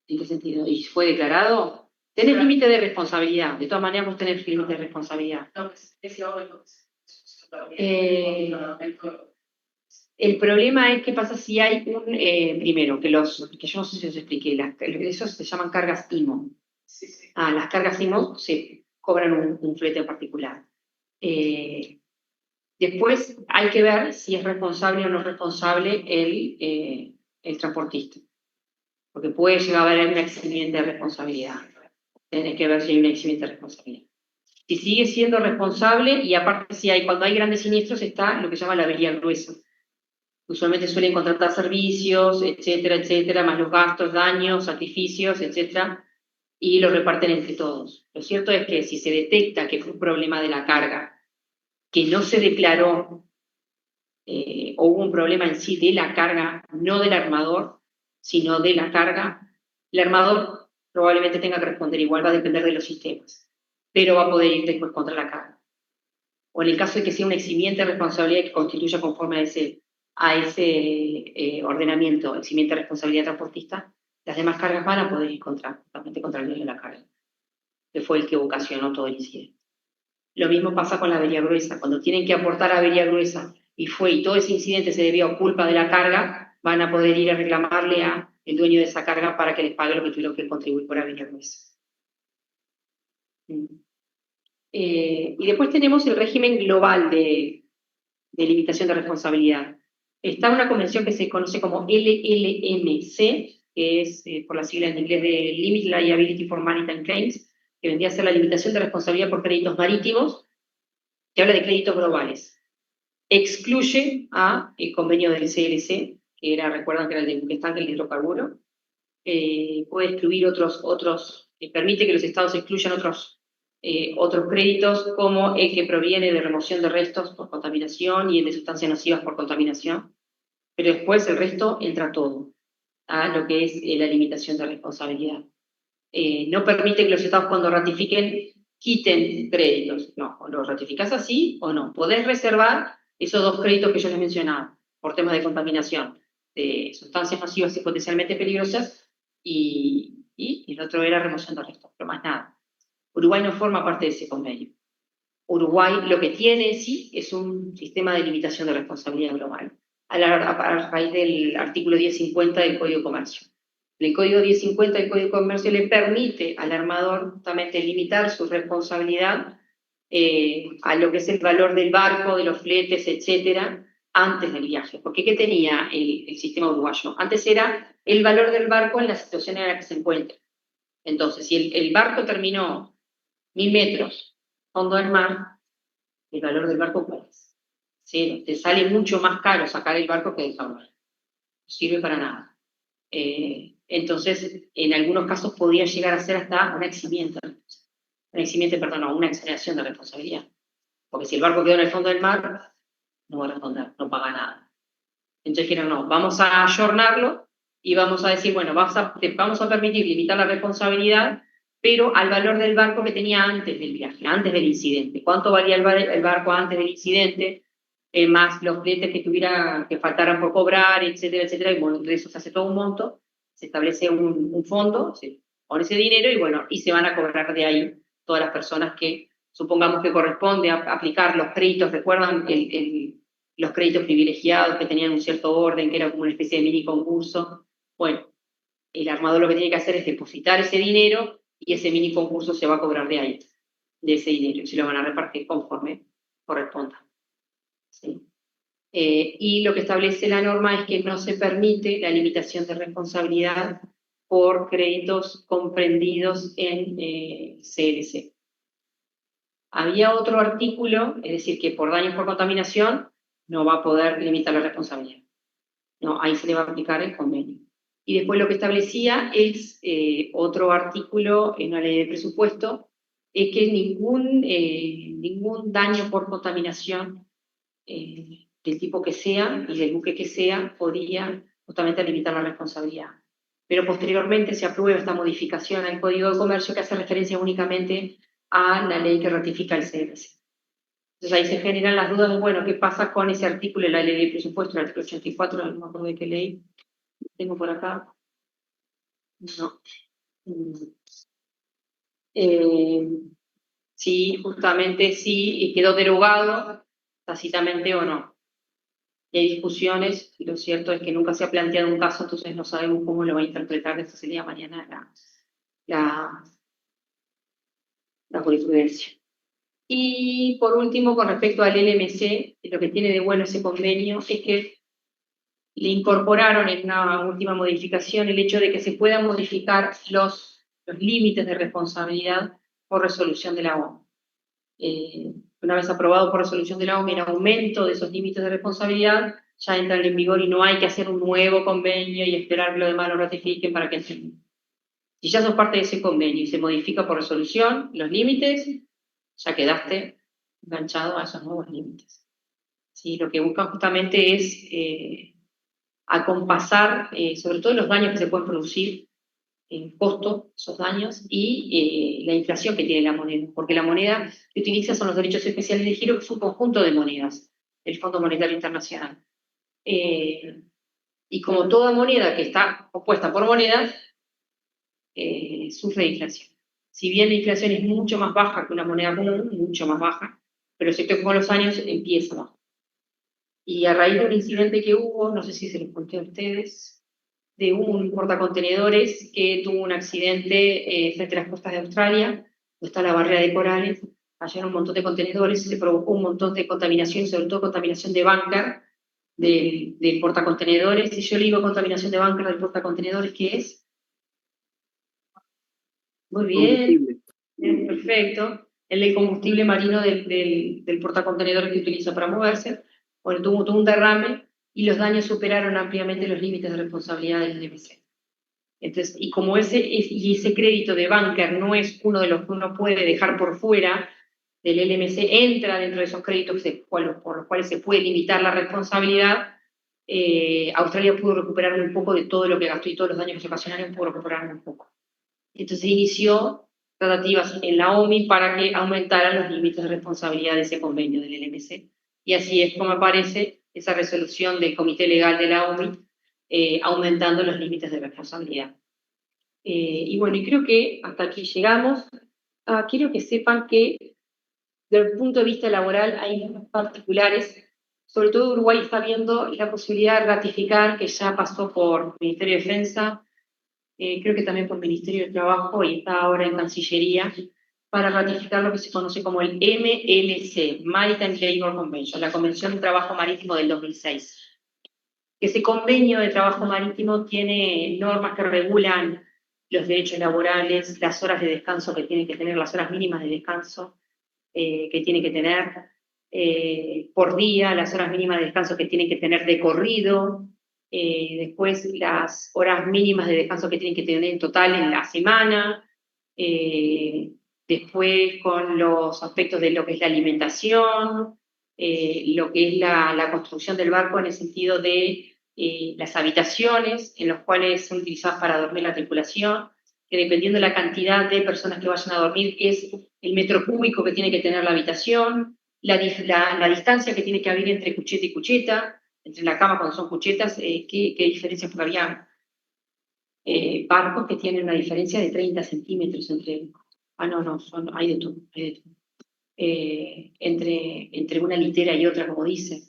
¿En qué sentido? ¿Y fue declarado? Tenés límite de responsabilidad, de todas maneras vos tenés límite de responsabilidad. No, es ahora entonces. El problema es qué pasa si hay primero, que yo no sé si os expliqué, esos se llaman cargas IMO. Sí, sí. Las cargas IMO se cobran un flete en particular. Después hay que ver si es responsable o no responsable el transportista, porque puede llegar a haber un eximiente de responsabilidad. Tenés que ver si hay un eximiente de responsabilidad. Si sigue siendo responsable, y aparte cuando hay grandes siniestros está lo que se llama la avería gruesa. Usualmente suelen contratar servicios, etcétera, más los gastos, daños, sacrificios, etcétera, y lo reparten entre todos. Lo cierto es que si se detecta que fue un problema de la carga, que no se declaró, o hubo un problema en sí de la carga, no del armador, sino de la carga, el armador probablemente tenga que responder igual, va a depender de los sistemas, pero va a poder ir después contra la carga. O en el caso de que sea un eximiente de responsabilidad que constituya conforme a ese ordenamiento, eximiente de responsabilidad transportista, las demás cargas van a poder ir totalmente contra el dueño de la carga, que fue el que ocasionó todo el incidente. Lo mismo pasa con la avería gruesa. Cuando tienen que aportar avería gruesa y todo ese incidente se debió a culpa de la carga, van a poder ir a reclamarle al dueño de esa carga para que les pague lo que tuvieron que contribuir por avería gruesa. Y después tenemos el régimen global de limitación de responsabilidad. Está una convención que se conoce como LLMC, que es por la sigla en inglés de Limit Liability for Maritime Claims, que vendría a ser la limitación de responsabilidad por créditos marítimos, que habla de créditos globales. Excluye el convenio del CLC, que recuerdan que era el de buque tanque, el de hidrocarburo. Puede excluir permite que los estados excluyan otros créditos, como el que proviene de remoción de restos por contaminación y el de sustancias nocivas por contaminación. Pero después el resto entra todo a lo que es la limitación de responsabilidad. No permite que los estados cuando ratifiquen quiten créditos. No, o lo ratificás así o no. Podés reservar esos dos créditos que yo les mencionaba, por temas de contaminación, de sustancias nocivas y potencialmente peligrosas, y el otro era remoción de restos, pero más nada. Uruguay no forma parte de ese convenio. Uruguay lo que tiene sí es un sistema de limitación de responsabilidad global, a raíz del artículo 1050 del Código de Comercio. El Código 1050 del Código de Comercio le permite al armador justamente limitar su responsabilidad a lo que es el valor del barco, de los fletes, etcétera, antes del viaje. Porque ¿qué tenía el sistema uruguayo? Antes era el valor del barco en la situación en la que se encuentra. Entonces, si el barco terminó 1000 metros fondo del mar, el valor del barco, pues, cero. Te sale mucho más caro sacar el barco que dejarlo. No sirve para nada. Entonces, en algunos casos podía llegar a ser hasta una eximiente, una exoneración de responsabilidad. Porque si el barco quedó en el fondo del mar, no va a responder, no paga nada. Entonces dijeron, no, vamos a ayornarlo y vamos a decir, bueno, vamos a permitir limitar la responsabilidad, pero al valor del barco que tenía antes del viaje, antes del incidente. ¿Cuánto valía el barco antes del incidente? Más los fletes que faltaran por cobrar, etcétera, y bueno, de eso se hace todo un monto, se establece un fondo, se pone ese dinero y se van a cobrar de ahí todas las personas que supongamos que corresponde aplicar los créditos. ¿Recuerdan los créditos privilegiados que tenían un cierto orden, que era como una especie de mini concurso? Bueno, el armador lo que tiene que hacer es depositar ese dinero y ese mini concurso se va a cobrar de ahí, de ese dinero, y se lo van a repartir conforme corresponda. ¿Sí? Y lo que establece la norma es que no se permite la limitación de responsabilidad por créditos comprendidos en CLC. Había otro artículo, es decir, que por daños por contaminación no va a poder limitar la responsabilidad. No, ahí se le va a aplicar el convenio. Y después lo que establecía es otro artículo en la ley de presupuesto, es que ningún daño por contaminación del tipo que sea y del buque que sea podía justamente limitar la responsabilidad. Pero posteriormente se aprueba esta modificación al Código de Comercio que hace referencia únicamente a la ley que ratifica el CLC. Entonces ahí se generan las dudas de, bueno, ¿qué pasa con ese artículo de la ley de presupuesto, el artículo 84, no me acuerdo de qué ley tengo por acá? No. Sí, justamente sí, y quedó derogado tácitamente o no. y hay discusiones, y lo cierto es que nunca se ha planteado un caso, entonces no sabemos cómo lo va a interpretar desde ese día a mañana la jurisprudencia. Y por último, con respecto al LMC, lo que tiene de bueno ese convenio es que le incorporaron en una última modificación el hecho de que se puedan modificar los límites de responsabilidad por resolución de la ONU. Una vez aprobado por resolución de la ONU, el aumento de esos límites de responsabilidad ya entran en vigor y no hay que hacer un nuevo convenio y esperar que los demás lo ratifiquen para que se... Si ya sos parte de ese convenio y se modifica por resolución los límites, ya quedaste enganchado a esos nuevos límites. ¿Sí? Lo que buscan justamente es acompasar, sobre todo los daños que se pueden producir en costo, esos daños, y la inflación que tiene la moneda, porque la moneda que utiliza son los derechos especiales de giro, que es un conjunto de monedas, el Fondo Monetario Internacional. Y como toda moneda que está compuesta por monedas, sufre de inflación. Si bien la inflación es mucho más baja que una moneda común, mucho más baja, pero es cierto que con los años empieza bajo. Y a raíz de un incidente que hubo, no sé si se los conté a ustedes, de un portacontenedores que tuvo un accidente frente a las costas de Australia, donde está la barrera de corales, cayeron un montón de contenedores y se provocó un montón de contaminación, sobre todo contaminación de búnker del portacontenedores. Y yo le digo contaminación de búnker del portacontenedores, ¿qué es? Muy bien, perfecto. El de combustible marino del portacontenedores que utiliza para moverse. Bueno, tuvo un derrame y los daños superaron ampliamente los límites de responsabilidad del LMC. Entonces, y como ese crédito de búnker no es uno de los que uno puede dejar por fuera del LMC, entra dentro de esos créditos por los cuales se puede limitar la responsabilidad, Australia pudo recuperar un poco de todo lo que gastó y todos los daños que se ocasionaron pudo recuperar un poco. Entonces inició tratativas en la OMI para que aumentaran los límites de responsabilidad de ese convenio del LMC. Y así es como aparece esa resolución del Comité Legal de la OMI, aumentando los límites de responsabilidad. Y bueno, y creo que hasta aquí llegamos. Quiero que sepan que desde el punto de vista laboral hay muchos particulares, sobre todo Uruguay está viendo la posibilidad de ratificar, que ya pasó por Ministerio de Defensa, creo que también por Ministerio de Trabajo y está ahora en Cancillería, para ratificar lo que se conoce como el MLC, Maritime Labour Convention, la Convención de Trabajo Marítimo del 2006. Ese convenio de trabajo marítimo tiene normas que regulan los derechos laborales, las horas de descanso que tienen que tener, las horas mínimas de descanso que tienen que tener por día, las horas mínimas de descanso que tienen que tener de corrido, después las horas mínimas de descanso que tienen que tener en total en la semana, después con los aspectos de lo que es la alimentación, lo que es la construcción del barco en el sentido de las habitaciones en las cuales son utilizadas para dormir la tripulación, que dependiendo de la cantidad de personas que vayan a dormir es el metro cúbico que tiene que tener la habitación, la distancia que tiene que haber entre cucheta y cucheta, entre la cama cuando son cuchetas, ¿qué diferencia? Porque había barcos que tienen una diferencia de 30 centímetros entre... hay de todo, entre una litera y otra, como dice.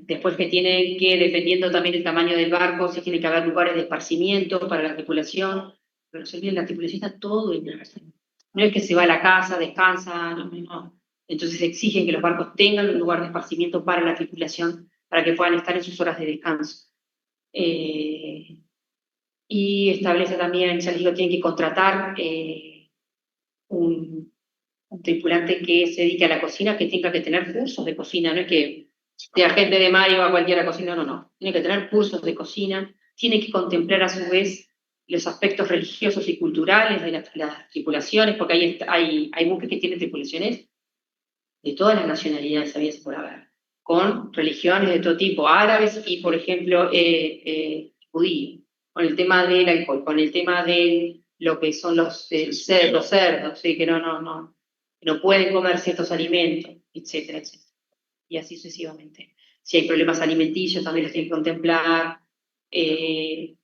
Después que tienen que, dependiendo también del tamaño del barco, si tiene que haber lugares de esparcimiento para la tripulación, pero se olviden, la tripulación está todo en la casa. No es que se va a la casa, descansa, no. Entonces exigen que los barcos tengan un lugar de esparcimiento para la tripulación, para que puedan estar en sus horas de descanso. Y establece también, ya les digo, tienen que contratar un tripulante que se dedique a la cocina, que tenga que tener cursos de cocina, no es que sea gente de mar y va a cualquiera cocina, no. Tiene que tener cursos de cocina, tiene que contemplar a su vez los aspectos religiosos y culturales de las tripulaciones, porque hay buques que tienen tripulaciones de todas las nacionalidades habidas por haber, con religiones de todo tipo, árabes y, por ejemplo, judíos, con el tema del alcohol, con el tema de lo que son los cerdos, ¿sí? Que no pueden comer ciertos alimentos, etcétera, etcétera. Y así sucesivamente. Si hay problemas alimenticios, también los tienen que contemplar. ¿Qué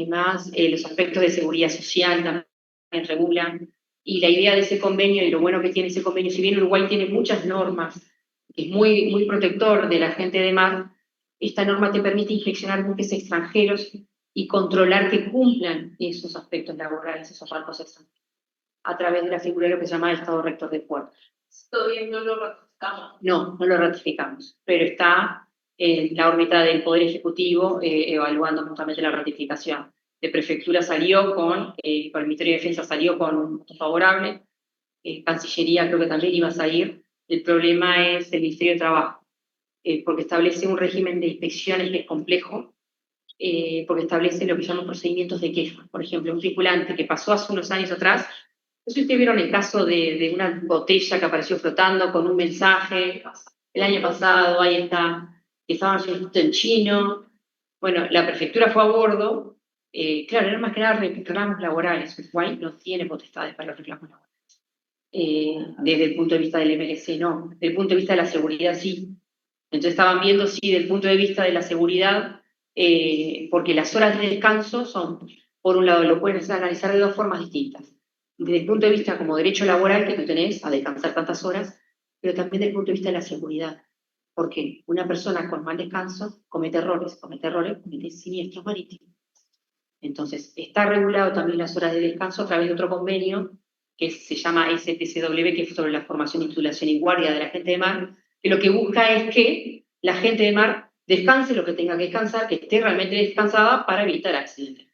más? Los aspectos de seguridad social también regulan. Y la idea de ese convenio, y lo bueno que tiene ese convenio, si bien Uruguay tiene muchas normas que es muy, muy protector de la gente de mar, esta norma te permite inspeccionar buques extranjeros y controlar que cumplan esos aspectos laborales, esos barcos extranjeros, a través de la figura de lo que se llama el Estado Rector de Puerto. Todavía no lo ratificamos. No, no lo ratificamos, pero está en la órbita del Poder Ejecutivo evaluando justamente la ratificación. De Prefectura salió con el Ministerio de Defensa salió con un voto favorable, Cancillería creo que también iba a salir. El problema es el Ministerio de Trabajo, porque establece un régimen de inspecciones que es complejo, porque establece lo que llaman procedimientos de queja. Por ejemplo, un tripulante que pasó hace unos años atrás, no sé si ustedes vieron el caso de una botella que apareció flotando con un mensaje el año pasado, ahí está, que estaban escrito en chino. Bueno, la prefectura fue a bordo, claro, eran más que nada reclamos laborales, Uruguay no tiene potestades para los reclamos laborales. Desde el punto de vista del MLC, no. Desde el punto de vista de la seguridad, sí. Entonces estaban viendo, sí, desde el punto de vista de la seguridad, porque las horas de descanso son, por un lado, lo pueden analizar de dos formas distintas. Desde el punto de vista como derecho laboral que tú tenés a descansar tantas horas, pero también desde el punto de vista de la seguridad. Porque una persona con mal descanso comete errores, comete siniestros marítimos. Entonces, está regulado también las horas de descanso a través de otro convenio que se llama STCW, que es sobre la formación, titulación y guardia de la gente de mar, que lo que busca es que la gente de mar descanse lo que tenga que descansar, que esté realmente descansada para evitar accidentes.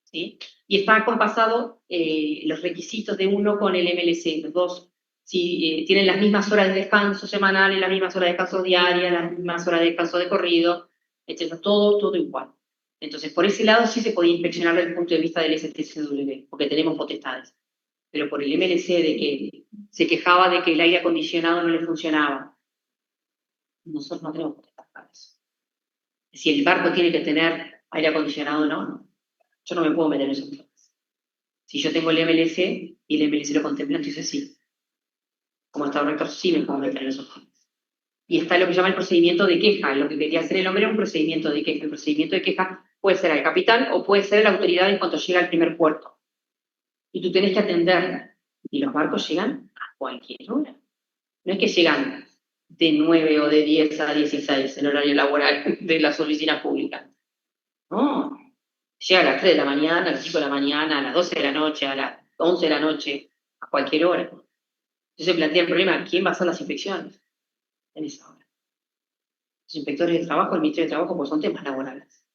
¿Sí? Y está compasado los requisitos de uno con el MLC, los dos. Si tienen las mismas horas de descanso semanales, las mismas horas de descanso diarias, las mismas horas de descanso de corrido, etc. Todo igual. Entonces, por ese lado sí se podía inspeccionar desde el punto de vista del STCW, porque tenemos potestades. Pero por el MLC de que se quejaba de que el aire acondicionado no le funcionaba, nosotros no tenemos potestades para eso. Si el barco tiene que tener aire acondicionado, no. Yo no me puedo meter en esos temas. Si yo tengo el MLC y el MLC lo contempla, entonces sí. Como Estado Rector sí me puedo meter en esos temas. Y está lo que llama el procedimiento de queja. Lo que quería hacer el hombre era un procedimiento de queja. El procedimiento de queja puede ser al capitán o puede ser la autoridad en cuanto llega al primer puerto. Y tú tienes que atender. Y los barcos llegan a cualquier hora. No es que llegan de 9 o de 10 a 16, el horario laboral de las oficinas públicas. No. Llega a las 3 de la mañana, a las 5 de la mañana, a las 12 de la noche, a las 11 de la noche, a cualquier hora. Entonces se plantea el problema, ¿quién va a hacer las inspecciones en esa hora? Los inspectores de trabajo, el Ministerio de Trabajo, pues son temas laborales.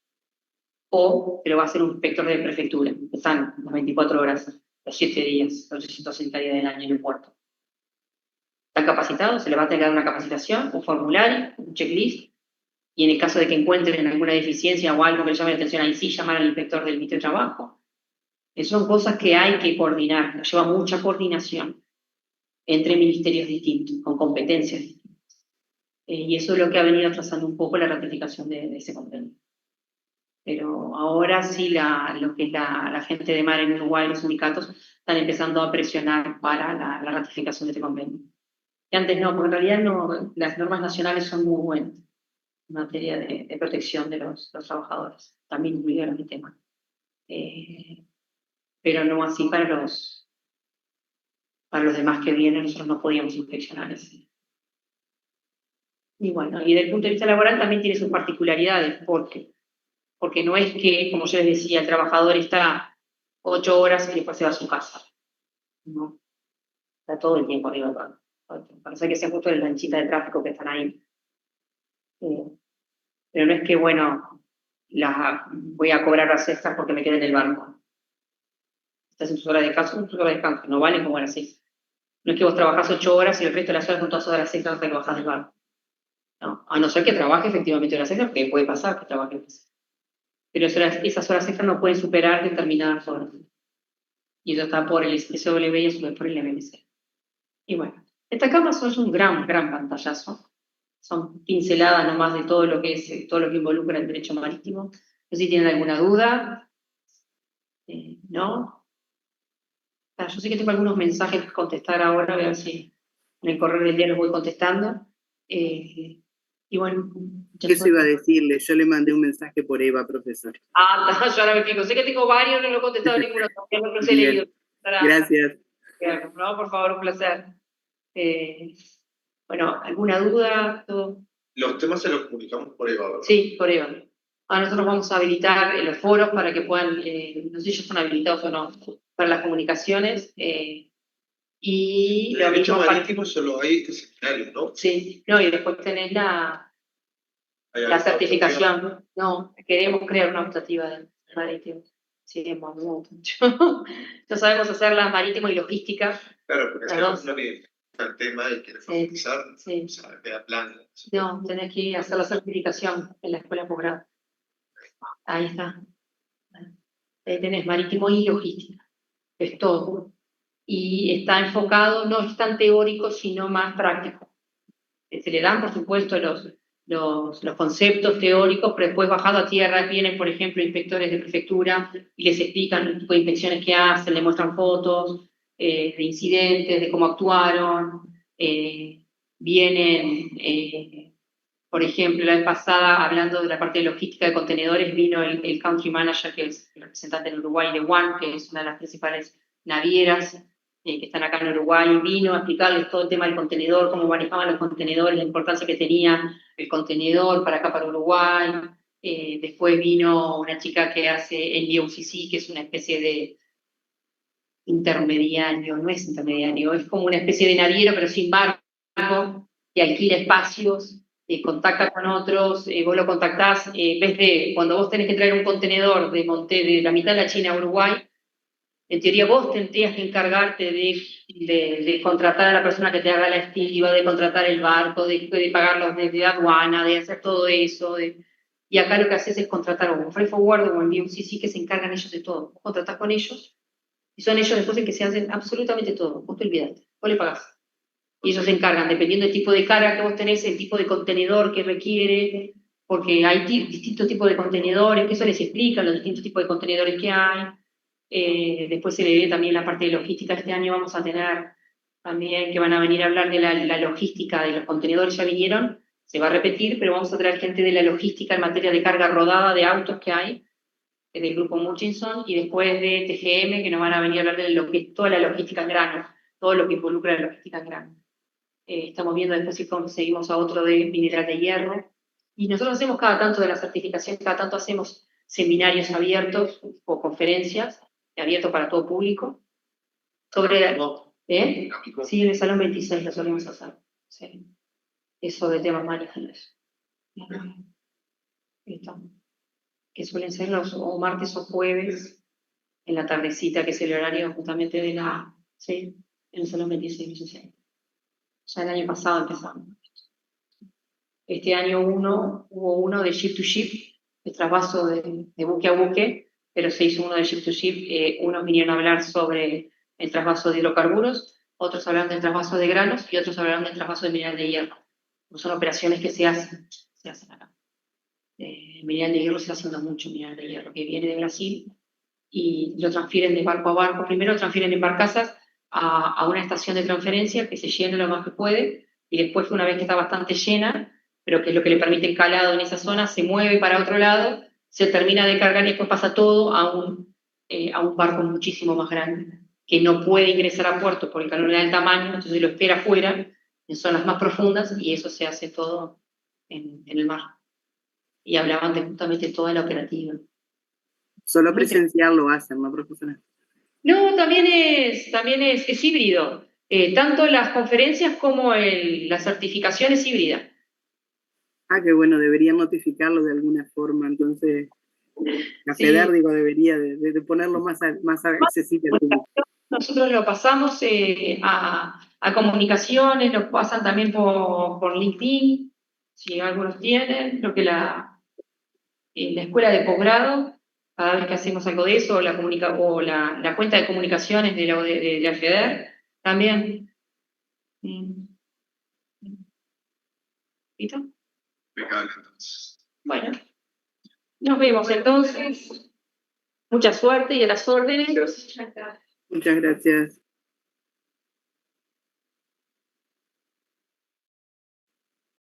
O lo va a hacer un inspector de prefectura, que están las 24 horas, los 7 días, los 360 días del año en el puerto. Están capacitados, se les va a tener que dar una capacitación, un formulario, un checklist, y en el caso de que encuentren alguna deficiencia o algo que les llame la atención, ahí sí llamar al inspector del Ministerio de Trabajo. Son cosas que hay que coordinar, lleva mucha coordinación entre ministerios distintos, con competencias distintas. Y eso es lo que ha venido atrasando un poco la ratificación de ese convenio. Pero ahora sí lo que es la gente de mar en Uruguay, los sindicatos, están empezando a presionar para la ratificación de este convenio. Y antes no, porque en realidad no, las normas nacionales son muy buenas en materia de protección de los trabajadores, también incluyeron el tema. Pero no así para los demás que vienen, nosotros no podíamos inspeccionar eso. Y bueno, y desde el punto de vista laboral también tiene sus particularidades, porque no es que, como yo les decía, el trabajador está 8 horas y después se va a su casa. No, está todo el tiempo arriba del barco. Parece que sea justo en la lanchita de tráfico que están ahí. Pero no es que, bueno, voy a cobrar las extras porque me quedé en el barco. Estás en tus horas de descanso, no valen como horas 6. No es que vos trabajás 8 horas y el resto de las horas son todas horas extras hasta que bajás del barco. No, a no ser que trabaje efectivamente horas extras, porque puede pasar que trabaje extras. Pero esas horas extras no pueden superar determinadas horas. Y eso está por el STCW y a su vez por el MLC. Y bueno, esta capa es un gran pantallazo. Son pinceladas nomás de todo lo que involucra el derecho marítimo. No sé si tienen alguna duda. ¿No? Yo sé que tengo algunos mensajes que contestar ahora, a ver si en el correo del día los voy contestando. Y bueno. Eso iba a decirle, yo le mandé un mensaje por Eva, profesor. Yo ahora me explico. Sé que tengo varios, no lo he contestado ninguno, todavía no los he leído. Gracias. No, por favor, un placer. Bueno, ¿alguna duda? ¿Todo? Los temas se los comunicamos por EVA, ¿verdad? Sí, por Eva. Ahora nosotros vamos a habilitar los foros para que puedan, no sé si ellos son habilitados o no, para las comunicaciones. Y lo Derecho mismo para... marítimo solo hay este seminario, ¿no? Sí, no, y después tenés la certificación. No, queremos crear una optativa de marítimo. Sí, hemos mucho. No sabemos hacer la marítimo y logística. Claro, porque si Las dos. uno viene al tema y quiere profundizar, Sí. o sea, queda plano. No, tenés que hacer la certificación en la escuela posgrado. Ahí está. Ahí tenés marítimo y logística. Es todo. Y está enfocado, no es tan teórico, sino más práctico. Se le dan, por supuesto, los conceptos teóricos, pero después bajado a tierra vienen, por ejemplo, inspectores de prefectura y les explican el tipo de inspecciones que hacen, le muestran fotos de incidentes, de cómo actuaron. Vienen, por ejemplo, la vez pasada, hablando de la parte de logística de contenedores, vino el country manager, que es el representante en Uruguay de One, que es una de las principales navieras que están acá en Uruguay, vino a explicarles todo el tema del contenedor, cómo manejaban los contenedores, la importancia que tenía el contenedor para acá, para Uruguay. Después vino una chica que hace el UCC, que es una especie de intermediario, no es intermediario, es como una especie de naviero, pero sin barco, que alquila espacios, contacta con otros, vos lo contactás, ves de cuando vos tenés que traer un contenedor de la mitad de la China a Uruguay, en teoría vos tendrías que encargarte de contratar a la persona que te haga la estiva, de contratar el barco, de pagar los de aduana, de hacer todo eso. Y acá lo que haces es contratar a un freight forwarder o un VUCC que se encargan ellos de todo. Vos contratás con ellos y son ellos después los que se hacen absolutamente todo. Vos te olvidate, vos le pagás. Y ellos se encargan, dependiendo del tipo de carga que vos tenés, el tipo de contenedor que requiere, porque hay distintos tipos de contenedores, que eso les explica los distintos tipos de contenedores que hay. Después se le ve también la parte de logística. Este año vamos a tener también que van a venir a hablar de la logística de los contenedores, ya vinieron, se va a repetir, pero vamos a traer gente de la logística en materia de carga rodada de autos que hay, del grupo Murchison, y después de TGM, que nos van a venir a hablar de lo que es toda la logística en grano, todo lo que involucra la logística en grano. Estamos viendo después si conseguimos a otro de mineral de hierro, y nosotros hacemos cada tanto de la certificación, cada tanto hacemos seminarios abiertos o conferencias abiertos para todo público sobre sí, en el salón 26 lo solemos hacer, sí. Eso de temas marítimos, que suelen ser los o martes o jueves en la tardecita, que es el horario justamente de la, sí, en el salón 26, sí. Ya el año pasado empezamos. Este año hubo uno de ship to ship, de trasvaso de buque a buque, pero se hizo uno de ship to ship. Unos vinieron a hablar sobre el trasvaso de hidrocarburos, otros hablaron del trasvaso de granos y otros hablaron del trasvaso de mineral de hierro. Son operaciones que se hacen acá. El mineral de hierro se está haciendo mucho, mineral de hierro, que viene de Brasil y lo transfieren de barco a barco. Primero lo transfieren en barcazas a una estación de transferencia que se llene lo más que puede, y después, una vez que está bastante llena, pero que es lo que le permite el calado en esa zona, se mueve para otro lado, se termina de cargar y después pasa todo a un barco muchísimo más grande, que no puede ingresar a puerto por el calor del tamaño, entonces lo espera afuera, en zonas más profundas, y eso se hace todo en el mar. Y hablaban de justamente toda la operativa. Solo presencial lo hacen, ¿no, profesora? No, también es híbrido. Tanto las conferencias como la certificación es híbrida. Ah, qué bueno, deberían notificarlo de alguna forma, entonces la FEDER, digo, debería de ponerlo más accesible al público. Nosotros lo pasamos a comunicaciones, lo pasan también por LinkedIn, si algunos tienen, creo que en la escuela de posgrado, cada vez que hacemos algo de eso, la cuenta de comunicaciones de la FEDER, también. ¿Listo? Entonces. Bueno, nos vemos entonces. Mucha suerte y a las órdenes. Muchas gracias.